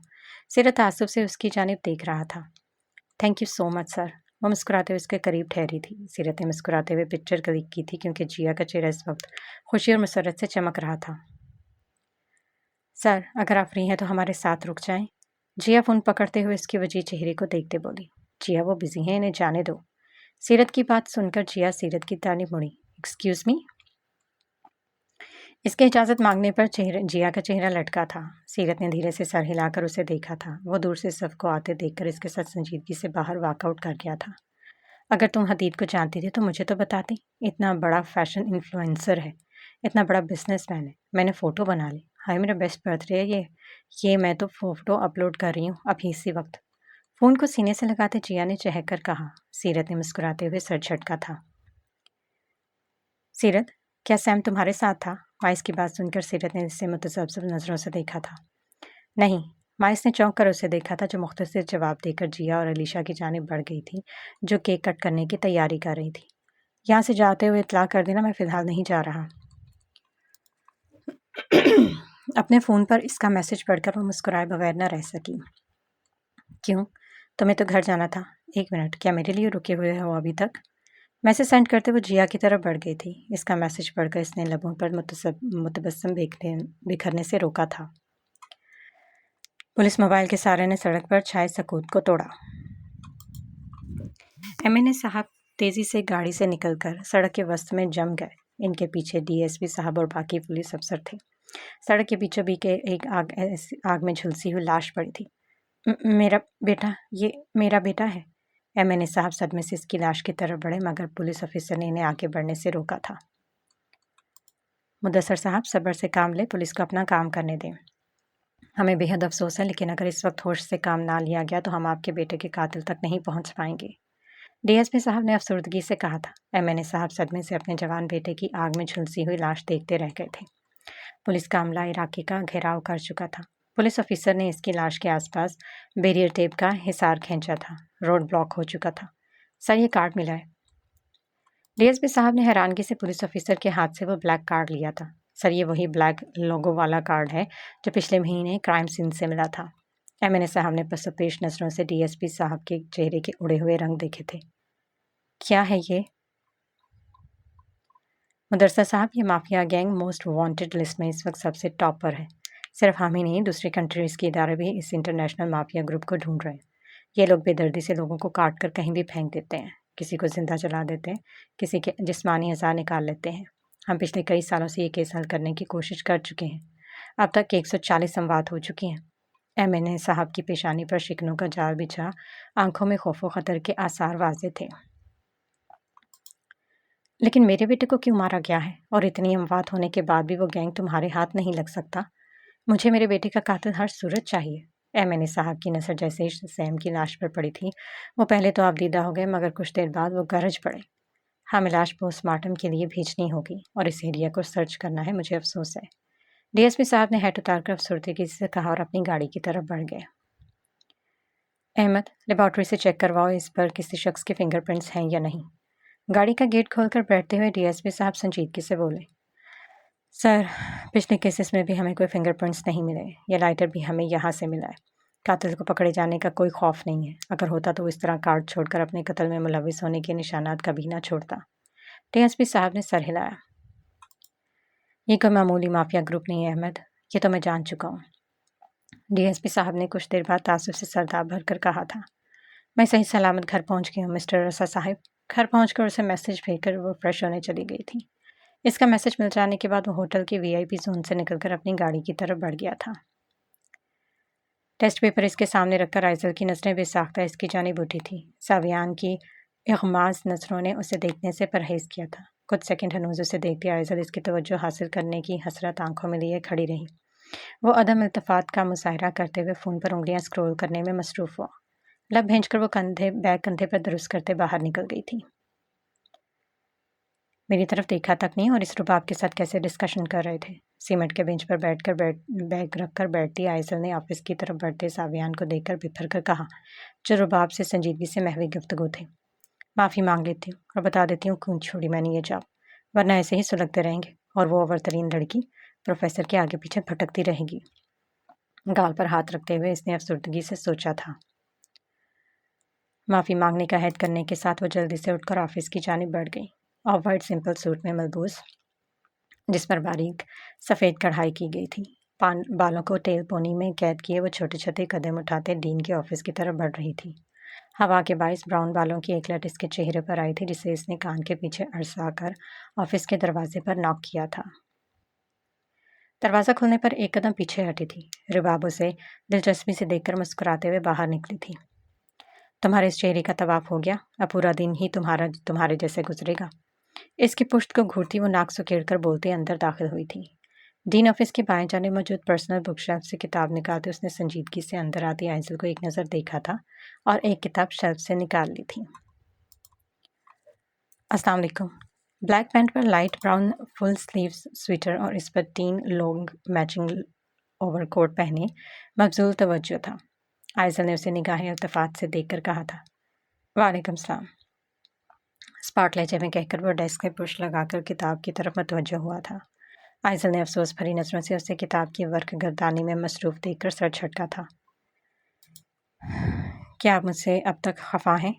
سیرت تعصب سے اس کی جانب دیکھ رہا تھا۔ تھینک یو سو مچ سر۔ وہ مسکراتے ہوئے اس کے قریب ٹھہری تھی۔ سیرت نے مسکراتے ہوئے پکچر کلک کی تھی کیونکہ جیا کا چہرہ اس وقت خوشی اور مسرت سے چمک رہا تھا۔ سر، اگر آپ فری ہیں تو ہمارے ساتھ رک جائیں۔ جیا فون پکڑتے ہوئے اس کے وجیح چہرے کو دیکھتے بولی۔ جیا، وہ بزی ہیں، انہیں جانے دو۔ سیرت کی بات سن کر جیا سیرت کی جانب مڑی۔ Excuse me? اس کے اجازت مانگنے پر جیا کا چہرہ لٹکا تھا۔ سیرت نے دھیرے سے سر ہلا کر اسے دیکھا تھا۔ وہ دور سے صف کو آتے دیکھ کر اس کے ساتھ سنجیدگی سے باہر واک آؤٹ کر گیا تھا۔ اگر تم حدید کو جانتی تھی تو مجھے تو بتاتی۔ اتنا بڑا فیشن انفلوئنسر ہے، اتنا بڑا بزنس مین ہے، میں نے فوٹو بنا لی۔ ہائے، میرا بیسٹ برتھ ڈے ہے یہ میں تو فوٹو اپلوڈ کر رہی ہوں ابھی اسی وقت۔ فون کو سینے سے لگاتے جیا نے چہک کر کہا۔ سیرت نے مسکراتے ہوئے سر جھٹکا تھا۔ سیرت، کیا سیم تمہارے ساتھ تھا؟ مائس کی بات سن کر سیرت نے اسے متذبذب نظروں سے دیکھا تھا۔ نہیں، مائس نے چونک کر اسے دیکھا تھا جو مختصر جواب دے کر جیا اور علیشا کی جانب بڑھ گئی تھی جو کیک کٹ کرنے کی تیاری کر رہی تھی۔ یہاں سے جاتے ہوئے اطلاع کر دینا میں فی الحال نہیں جا رہا۔ اپنے فون پر اس کا میسج پڑھ کر وہ مسکرائے بغیر نہ رہ سکی۔ کیوں؟ تمہیں تو گھر جانا تھا۔ ایک منٹ، کیا میرے لیے رکے ہوئے ہو ابھی تک؟ میسج سینڈ کرتے وہ جیا کی طرف بڑھ گئی تھی۔ اس کا میسج پڑھ کر اس نے لبوں پر متبسم بکھرنے سے روکا تھا۔ پولیس موبائل کے سارے نے سڑک پر چھائے سکوت کو توڑا۔ MNA صاحب تیزی سے گاڑی سے نکل کر سڑک کے وسط میں جم گئے۔ ان کے پیچھے DSP صاحب اور باقی پولیس افسر تھے۔ سڑک کے بیچوں بیچ ایک آگ میں جھلسی ہوئی لاش پڑی تھی۔ میرا بیٹا، یہ میرا بیٹا ہے۔ MNA صاحب صدمے سے اس کی لاش کی طرف بڑھے مگر پولیس آفیسر نے انہیں آگے بڑھنے سے روکا تھا۔ مدثر صاحب، صبر سے کام لے، پولیس کو اپنا کام کرنے دیں۔ ہمیں بے حد افسوس ہے لیکن اگر اس وقت ہوش سے کام نہ لیا گیا تو ہم آپ کے بیٹے کے قاتل تک نہیں پہنچ پائیں گے۔ DSP صاحب نے افسردگی سے کہا تھا۔ MNA صاحب صدمے سے اپنے جوان بیٹے کی آگ میں جھلسی ہوئی لاش دیکھتے رہ گئے تھے۔ پولیس کا عملہ علاقے کا گھیراؤ کر چکا تھا۔ پولیس آفیسر نے اس کی لاش کے آس پاس بیریئر ٹیپ کا حصار کھینچا تھا۔ روڈ بلاک ہو چکا تھا۔ سر، یہ کارڈ ملا ہے۔ DSP صاحب نے حیرانگی سے پولیس آفیسر کے ہاتھ سے وہ بلیک کارڈ لیا تھا۔ سر، یہ وہی بلیک لوگو والا کارڈ ہے جو پچھلے مہینے کرائم سین سے ملا تھا۔ MNA صاحب نے پس و پیش نظروں سے DSP صاحب کے چہرے کے اڑے ہوئے رنگ دیکھے تھے۔ کیا ہے یہ؟ مدرسہ صاحب، یہ mafia gang most wanted list میں اس وقت سب سے ٹاپ پر ہے۔ صرف ہم ہی نہیں، دوسری کنٹریز کے ادارے بھی اس انٹرنیشنل مافیا گروپ کو ڈھونڈ رہے ہیں۔ یہ لوگ بے دردی سے لوگوں کو کاٹ کر کہیں بھی پھینک دیتے ہیں، کسی کو زندہ جلا دیتے ہیں، کسی کے جسمانی اعضاء نکال لیتے ہیں۔ ہم پچھلے کئی سالوں سے یہ کیس حل کرنے کی کوشش کر چکے ہیں۔ اب تک 140 سمواد ہو چکی ہیں۔ MNA صاحب کی پیشانی پر شکنوں کا جال بچھا، آنکھوں میں خوف و خطر کے آثار واضح تھے۔ لیکن میرے بیٹے کو کیوں مارا گیا ہے؟ اور اتنی اموات ہونے کے بعد بھی وہ گینگ تمہارے ہاتھ نہیں لگ سکتا؟ مجھے میرے بیٹے کا قاتل ہر صورت چاہیے۔ MNA صاحب کی نظر جیسے ہی سیم کی لاش پر پڑی تھی، وہ پہلے تو آبدیدہ ہو گئے، مگر کچھ دیر بعد وہ گرج پڑے۔ ہمیں لاش پوسٹ مارٹم کے لیے بھیجنی ہوگی اور اس ایریا کو سرچ کرنا ہے، مجھے افسوس ہے۔ DSP صاحب نے ہیٹ اتار کر افسردگی سے کہا اور اپنی گاڑی کی طرف بڑھ گئے۔ احمد، لیبارٹری سے چیک کرواؤ اس پر کسی شخص کے فنگر پرنٹس ہیں یا نہیں۔ گاڑی کا گیٹ کھول کر بیٹھتے ہوئے DSP صاحب سنجیدگی سے بولے، سر، پچھلے کیسز میں بھی ہمیں کوئی فنگر پرنٹس نہیں ملے، یہ لائٹر بھی ہمیں یہاں سے ملا ہے۔ قاتل کو پکڑے جانے کا کوئی خوف نہیں ہے، اگر ہوتا تو اس طرح کارڈ چھوڑ کر اپنے قتل میں ملوث ہونے کے نشانات کبھی نہ چھوڑتا۔ DSP صاحب نے سر ہلایا۔ یہ کوئی معمولی مافیا گروپ نہیں ہے احمد، یہ تو میں جان چکا ہوں۔ DSP صاحب نے کچھ دیر بعد تعصب سے سر داب بھر کر کہا تھا، میں صحیح سلامت گھر پہنچ گئی ہوں مسٹر رسا صاحب۔ گھر پہنچ کر اسے میسج بھیج کر وہ فریش ہونے چلی گئی تھی۔ اس کا میسج مل جانے کے بعد وہ ہوٹل کے VIP زون سے نکل کر اپنی گاڑی کی طرف بڑھ گیا تھا۔ ٹیسٹ پیپر اس کے سامنے رکھ کر آئزل کی نظریں بے ساختہ اس کی جانب اٹھی تھی۔ ساویان کی اغماض نظروں نے اسے دیکھنے سے پرہیز کیا تھا۔ کچھ سیکنڈ ہنوز اسے دیکھتی آئزل اس کی توجہ حاصل کرنے کی حسرت آنکھوں میں لیے کھڑی رہی۔ وہ عدم التفات کا مظاہرہ کرتے ہوئے فون پر انگلیاں اسکرول کرنے میں مصروف ہوا۔ لب بھینچ کر وہ بیگ کندھے پر درست کرتے باہر نکل گئی تھی۔ میری طرف دیکھا تک نہیں اور اس رباب کے ساتھ کیسے ڈسکشن کر رہے تھے۔ سیمنٹ کے بینچ پر بیگ رکھ کر بیٹھتی آئزل نے آفس کی طرف بڑھتے ساویان کو دیکھ کر بپھر کر کہا، جو رباب سے سنجیدگی سے محوی گفتگو تھے، معافی مانگ لیتی ہوں اور بتا دیتی ہوں کیوں چھوڑی میں نے یہ جاب، ورنہ ایسے ہی سلگتے رہیں گے اور وہ اوور ترین لڑکی پروفیسر کے آگے پیچھے بھٹکتی رہے گی۔ گال پر ہاتھ رکھتے ہوئے اس نے افسردگی سے سوچا تھا۔ معافی مانگنے کا عہد کرنے کے ساتھ وہ جلدی سے اٹھ کر آفس کی جانب بڑھ گئی۔ آف وائٹ سمپل سوٹ میں ملبوس، جس پر باریک سفید کڑھائی کی گئی تھی، بالوں کو ٹیل پونی میں قید کیے وہ چھوٹے چھوٹے قدم اٹھاتے ڈین کے آفس کی طرف بڑھ رہی تھی۔ ہوا کے باعث براؤن بالوں کی ایک لٹ اس کے چہرے پر آئی تھی، جسے اس نے کان کے پیچھے ارسا کر آفس کے دروازے پر ناک کیا تھا۔ دروازہ کھلنے پر ایک قدم پیچھے ہٹی تھی۔ رباب اسے دلچسپی سے دیکھ کر مسکراتے ہوئے باہر نکلی تھی۔ تمہارے اس چہرے کا طواف ہو گیا، اب پورا دن ہی تمہارے جیسے گزرے گا۔ اس کی پشت کو گھورتی وہ ناک سکیڑ کر بولتے اندر داخل ہوئی تھی۔ ڈین آفس کے بائیں جانب موجود پرسنل بک شیلف سے کتاب نکالتے اس نے سنجیدگی سے اندر آتی آئزل کو ایک نظر دیکھا تھا اور ایک کتاب شیلف سے نکال لی تھی۔ السلام علیکم۔ بلیک پینٹ پر لائٹ براؤن فل سلیوز سویٹر اور اس پر 3 لونگ میچنگ اوور کوٹ پہنے مبذول توجہ تھا۔ آئزل نے اسے نگاہ التفات سے دیکھ کر کہا تھا، وعلیکم السلام۔ اسپاٹ لہجے میں کہہ کر وہ ڈیسک میں پش لگا کر کتاب کی طرف متوجہ ہوا تھا۔ آئزل نے افسوس بھری نظروں سے اسے کتاب کی ورق گردانی میں مصروف دیکھ کر سر جھٹکا تھا۔ کیا آپ مجھ سے اب تک خفا ہیں؟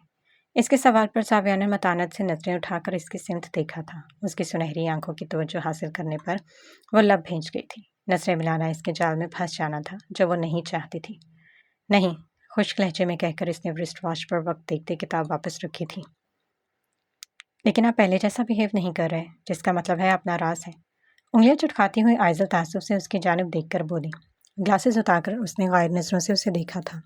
اس کے سوال پر ساویان نے متانت سے نظریں اٹھا کر اس کی سمت دیکھا تھا۔ اس کی سنہری آنکھوں کی توجہ حاصل کرنے پر وہ لب بھینچ گئی تھی۔ نظریں ملانا اس کے جال میں پھنس جانا تھا جو وہ نہیں چاہتی تھی۔ نہیں، خشک لہجے میں کہہ کر اس نے رسٹ واچ پر وقت دیکھتے کتاب واپس رکھی تھی۔ لیکن آپ پہلے جیسا بہیو نہیں کر رہے، جس کا مطلب ہے آپ ناراض ہیں۔ انگلیاں چٹکاتی ہوئی آئزل تعصب سے اس کی جانب دیکھ کر بولی۔ گلاسز اتار کر اس نے غائب نظروں سے اسے دیکھا تھا،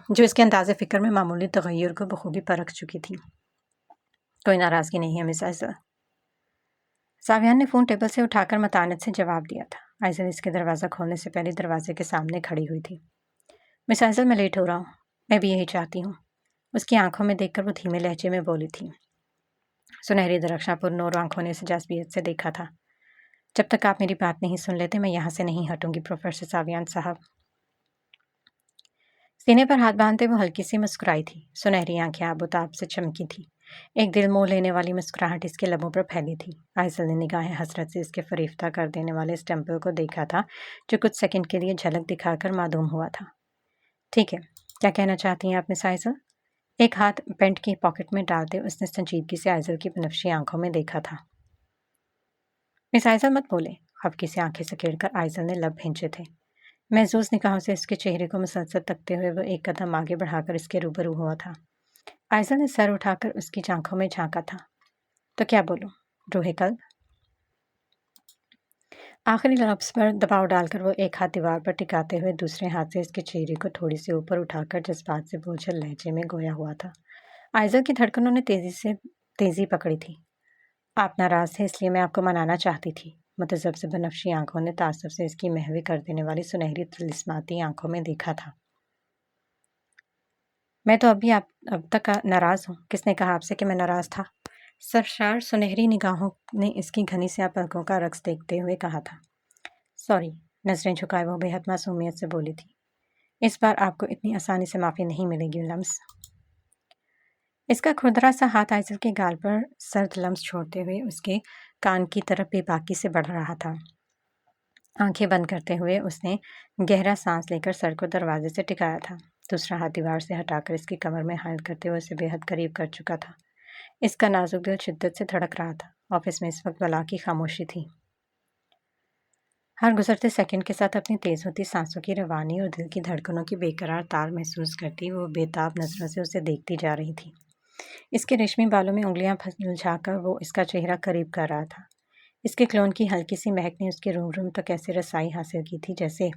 جو اس کے انداز فکر میں معمولی تغیر کو بخوبی پرکھ چکی تھی۔ کوئی ناراضگی نہیں ہے مس آئزل۔ ساویان نے فون ٹیبل سے اٹھا کر متانت سے جواب دیا تھا۔ آئزل اس کے دروازہ کھولنے سے پہلے دروازے کے سامنے کھڑی ہوئی تھی۔ مس آئزل، میں لیٹ ہو رہا ہوں، میں بھی یہی چاہتی ہوں۔ اس کی آنکھوں میں دیکھ کر وہ دھیمے لہجے میں بولی تھی۔ سنہری درخشاں پر نور آنکھوں نے اسے جاذبیت سے دیکھا تھا۔ جب تک آپ میری بات نہیں سن لیتے میں یہاں سے نہیں ہٹوں گی پروفیسر ساویان صاحب۔ سینے پر ہاتھ باندھتے وہ ہلکی سی مسکرائی تھی۔ سنہری آنکھیں آب و تاب سے چمکی تھی۔ ایک دل موہ لینے والی مسکراہٹ اس کے لبوں پر پھیلی تھی۔ آئزل نے نگاہیں حسرت سے اس کے فریفتہ کر دینے والے اس ٹیمپل کو دیکھا تھا جو کچھ سیکنڈ کے لیے جھلک دکھا کر معدوم ہوا تھا۔ ٹھیک ہے، کیا کہنا چاہتی ہیں آپ مس آئزل؟ ایک ہاتھ پینٹ کی پاکٹ میں ڈالتے اس نے سنجیدگی سے آئزل کی بنفشی آنکھوں میں دیکھا تھا۔ مس آئزل مت بولے، خفگی سے آنکھیں سکیڑ کر آئزل نے لب بھینچے تھے۔ محظوظ نگاہوں سے اس کے چہرے کو مسلسل تکتے ہوئے وہ ایک قدم آگے بڑھا کر اس کے روبرو ہوا تھا۔ آئزل نے سر اٹھا کر اس کی آنکھوں میں جھانکا تھا۔ تو کیا بولوں؟ रूहे कल्ब। आखिरी लफ्ज़ पर दबाव डालकर वो एक हाथ दीवार पर टिकाते हुए दूसरे हाथ से इसके चेहरे को थोड़ी सी ऊपर उठाकर जज्बात से बोझल लहजे में गोया हुआ था। आइज़ल की धड़कनों ने तेज़ी पकड़ी थी। आप नाराज़ थे इसलिए मैं आपको मनाना चाहती थी। मुतज़ब से बनफशी आंखों ने तासुब से इसकी महवी कर देने वाली सुनहरी तिलिस्माती आंखों में देखा था। मैं तो अब तक नाराज़ हूँ। किसने कहा आपसे कि मैं नाराज़ था? सरशार सुनहरी निगाहों ने इसकी घनी सी पलकों का रक्स देखते हुए कहा था। सॉरी, नज़रें झुकाए वो बेहद मासूमियत से बोली थी। इस बार आपको इतनी आसानी से माफ़ी नहीं मिलेगी लम्स। इसका खुरदरा सा हाथ आइज़ल के गाल पर सर्द लम्स छोड़ते हुए उसके कान की तरफ बेबाकी से बढ़ रहा था। आंखें बंद करते हुए उसने गहरा सांस लेकर सर को दरवाजे से टिकाया था। दूसरा हाथ दीवार से हटाकर इसकी कमर में हायल करते हुए उसे बेहद करीब कर चुका था। इसका नाजुक दिल शिद्दत से धड़क रहा था। ऑफिस में इस वक्त बला की खामोशी थी। हर गुजरते सेकंड के साथ अपनी तेज होती सांसों की रवानी और दिल की धड़कनों की बेकरार ताल महसूस करती वो बेताब नजरों से उसे देखती जा रही थी। इसके रेशमी बालों में उंगलियां उलझाकर वो इसका चेहरा करीब कर रहा था। इसके क्लोन की हल्की सी महक ने उसके रूम रूम तक ऐसी रसाई हासिल की थी जैसे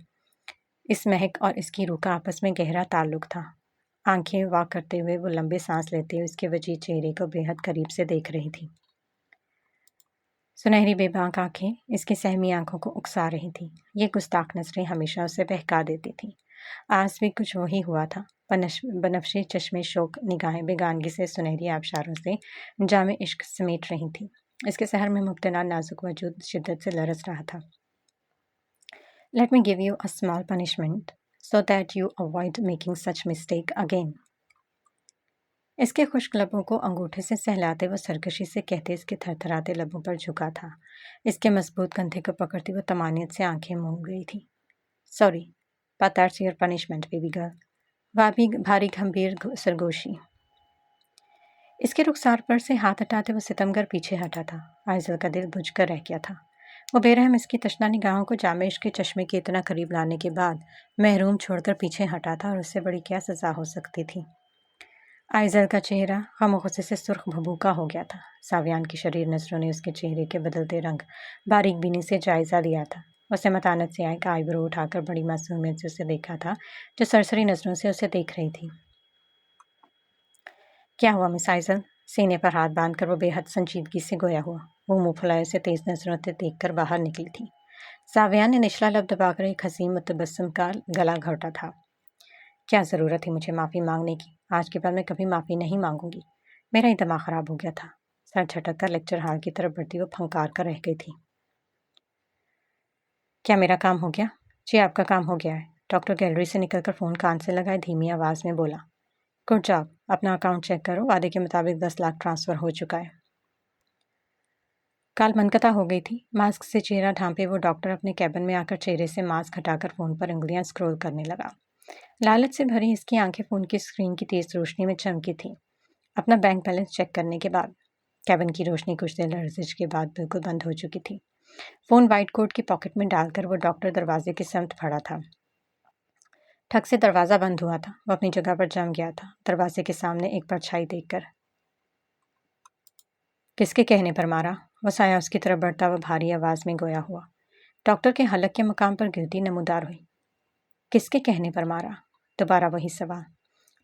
इस महक और इसकी रूह का आपस में गहरा ताल्लुक था। आंखें वाक करते हुए वो लंबे सांस लेते हुए उसके वजीद चेहरे को बेहद करीब से देख रही थी। सुनहरी बेबाक आंखें इसकी सहमी आंखों को उकसा रही थी। ये गुस्ताख नजरें हमेशा उसे बहका देती थी। आज भी कुछ वही हुआ था। बनफशी चश्मे शोक निगाहें बेगानगी से सुनहरी आबशारों से जामे इश्क समेट रही थी। इसके सहर में मुब्तला नाजुक वजूद शिद्दत से लरस रहा था। Let me give you a small punishment so that you avoid making such mistake again. इसके खुश्क लबों को अंगूठे से सहलाते वो सरकशी से कहते इसके थरथराते लबों पर झुका था। इसके मजबूत कंधे को पकड़ती वो तमानियत से आंखें मूंद गई थी। Sorry, but that's your punishment baby girl. भारी गंभीर सरगोशी। इसके रुखसार पर से हाथ हटाते वो सितमगर पीछे हटा था। आइज़ल का दिल बुझ कर रह गया था। वो बेरहम इसकी तशना निगाहों को जामे इश्क के चश्मे के इतना करीब लाने के बाद महरूम छोड़कर पीछे हटा था और उससे बड़ी क्या सज़ा हो सकती थी। आइज़ल का चेहरा गम गुस्से से सुर्ख भभूका हो गया था। सावियान की शरीर नज़रों ने उसके चेहरे के बदलते रंग बारीक बीनी से जायज़ा लिया था। उसे मतानत से आए आईब्रो उठाकर बड़ी मासूमियत से उसे देखा था, जो सरसरी नज़रों से उसे देख रही थी। क्या हुआ मिस आइज़ल? सीने पर हाथ बांधकर वो बेहद संजीदगी से गोया हुआ। वो मुँह फुलाए उसे तेज़ नज़रों से देखकर बाहर निकली थी। सावियान ने निचला लब दबाकर एक हसीन मुतबस्सम का गला घोटा था। क्या ज़रूरत थी मुझे माफ़ी मांगने की? आज के बाद मैं कभी माफ़ी नहीं मांगूंगी। मेरा ही दिमाग ख़राब हो गया था। सर झटक कर लेक्चर हॉल की तरफ बढ़ती वो फंकार कर रह गई थी। क्या मेरा काम हो गया? जी आपका काम हो गया है। डॉक्टर गैलरी से निकलकर फ़ोन कान से लगाए धीमी आवाज़ में बोला। Good job. अपना अकाउंट चेक करो। वादे के मुताबिक 10 लाख ट्रांसफ़र हो चुका है। काल मनकता हो गई थी। मास्क से चेहरा ढांपे वो डॉक्टर अपने कैबिन में आकर चेहरे से मास्क हटाकर फ़ोन पर उंगलियां स्क्रॉल करने लगा। लालच से भरी इसकी आंखें फ़ोन की स्क्रीन की तेज़ रोशनी में चमकी थी। अपना बैंक बैलेंस चेक करने के बाद कैबिन की रोशनी कुछ देर लर्जिश के बाद बिल्कुल बंद हो चुकी थी। फ़ोन वाइट कोट की पॉकेट में डालकर वो डॉक्टर दरवाजे की समत खड़ा था। ठक से दरवाज़ा बंद हुआ था। वो अपनी जगह पर जम गया था, दरवाजे के सामने एक परछाई देखकर। किसके कहने पर मारा? वो साया उसकी तरफ बढ़ता हुआ भारी आवाज़ में गोया हुआ। डॉक्टर के हलक के मकाम पर गिरती नमूदार हुई। किसके कहने पर मारा? दोबारा वही सवाल।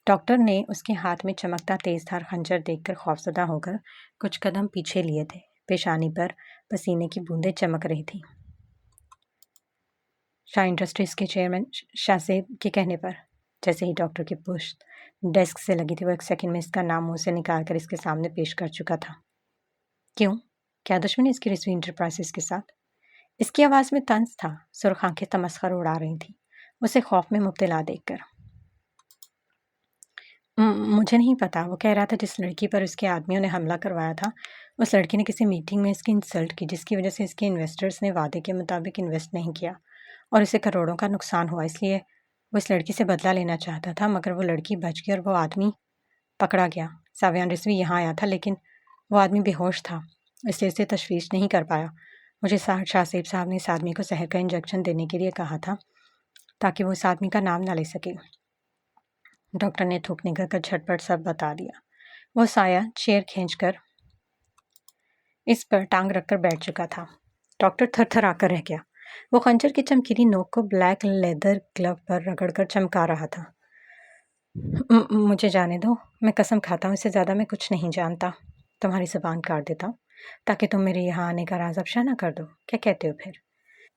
डॉक्टर ने उसके हाथ में चमकता तेजधार खंजर देखकर खौफजदा होकर कुछ कदम पीछे लिए थे। पेशानी पर पसीने की बूंदें चमक रही थी। शाह इंडस्ट्रीज के चेयरमैन शाहजेब के कहने पर। जैसे ही डॉक्टर की पुश्त डेस्क से लगी थी वो एक सेकंड में इसका नाम मुंह से निकालकर इसके सामने पेश कर चुका था। क्यों? क्या दुश्मनी इसकी रिजवी इंटरप्राइजेस के साथ? इसकी आवाज़ में तंज था। सुर्ख आंखें तमस्खर उड़ा रही थी उसे खौफ में मुब्तला देखकर। मुझे नहीं पता। वो कह रहा था जिस लड़की पर उसके आदमियों ने हमला करवाया था उस लड़की ने किसी मीटिंग में इसकी इंसल्ट की, जिसकी वजह से इसके इन्वेस्टर्स ने वादे के मुताबिक इन्वेस्ट नहीं किया और इसे करोड़ों का नुकसान हुआ। इसलिए वो इस लड़की से बदला लेना चाहता था, मगर वो लड़की बच गई और वो आदमी पकड़ा गया। सावियान रिजवी यहाँ आया था लेकिन वो आदमी बेहोश था, इसलिए इसे तशवीश नहीं कर पाया। मुझे शाहसेब साहब ने इस आदमी को जहर का इंजेक्शन देने के लिए कहा था ताकि वो इस आदमी का नाम ना ले सके। डॉक्टर ने थूक निकल कर झटपट सब बता दिया। वो साया चेयर खींचकर इस पर टांग रखकर बैठ चुका था। डॉक्टर थरथराकर रह गया। वो खंजर की चमकीली नोक को ब्लैक लेदर ग्लव पर रगड़कर चमका रहा था। मुझे जाने दो, मैं कसम खाता हूँ इससे ज़्यादा मैं कुछ नहीं जानता। तुम्हारी ज़बान काट देता हूँ ताकि तुम मेरे यहाँ आने का राज अफ़शा ना कर दो। क्या कहते हो फिर?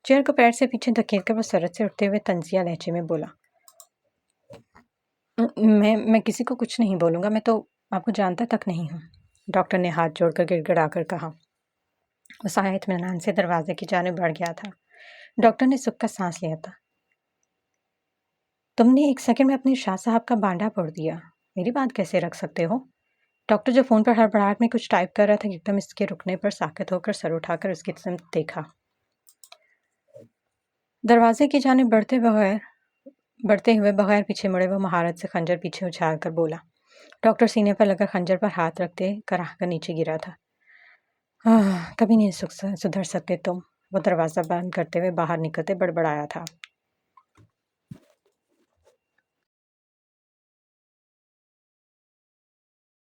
चेयर को पैर से पीछे धकेल कर वो सरत से उठते हुए तंजिया लहजे में बोला, मैं किसी को कुछ नहीं बोलूँगा, मैं तो आपको जानता तक नहीं हूँ। डॉक्टर ने हाथ जोड़कर गिड़गिड़ाकर कहा। वो साया इत्मीनान से दरवाजे की जानिब बढ़ गया था। डॉक्टर ने सुख का सांस लिया था। तुमने एक सेकंड में अपने शाह साहब का बांडा फोड़ दिया, मेरी बात कैसे रख सकते हो? डॉक्टर जो फ़ोन पर हड़बड़ाहट में कुछ टाइप कर रहा था, एकदम इसके रुकने पर साकित होकर सर उठाकर उसकी तरफ देखा। दरवाजे की जानिब बढ़ते हुए बगैर पीछे मुड़े वो महारत से खंजर पीछे उछाल कर बोला। डॉक्टर सीने पर लगकर खंजर पर हाथ रखते कराह कर नीचे गिरा था। कभी नहीं सुधर सकते तुम, वो दरवाज़ा बंद करते हुए बाहर निकलते बड़बड़ाया था।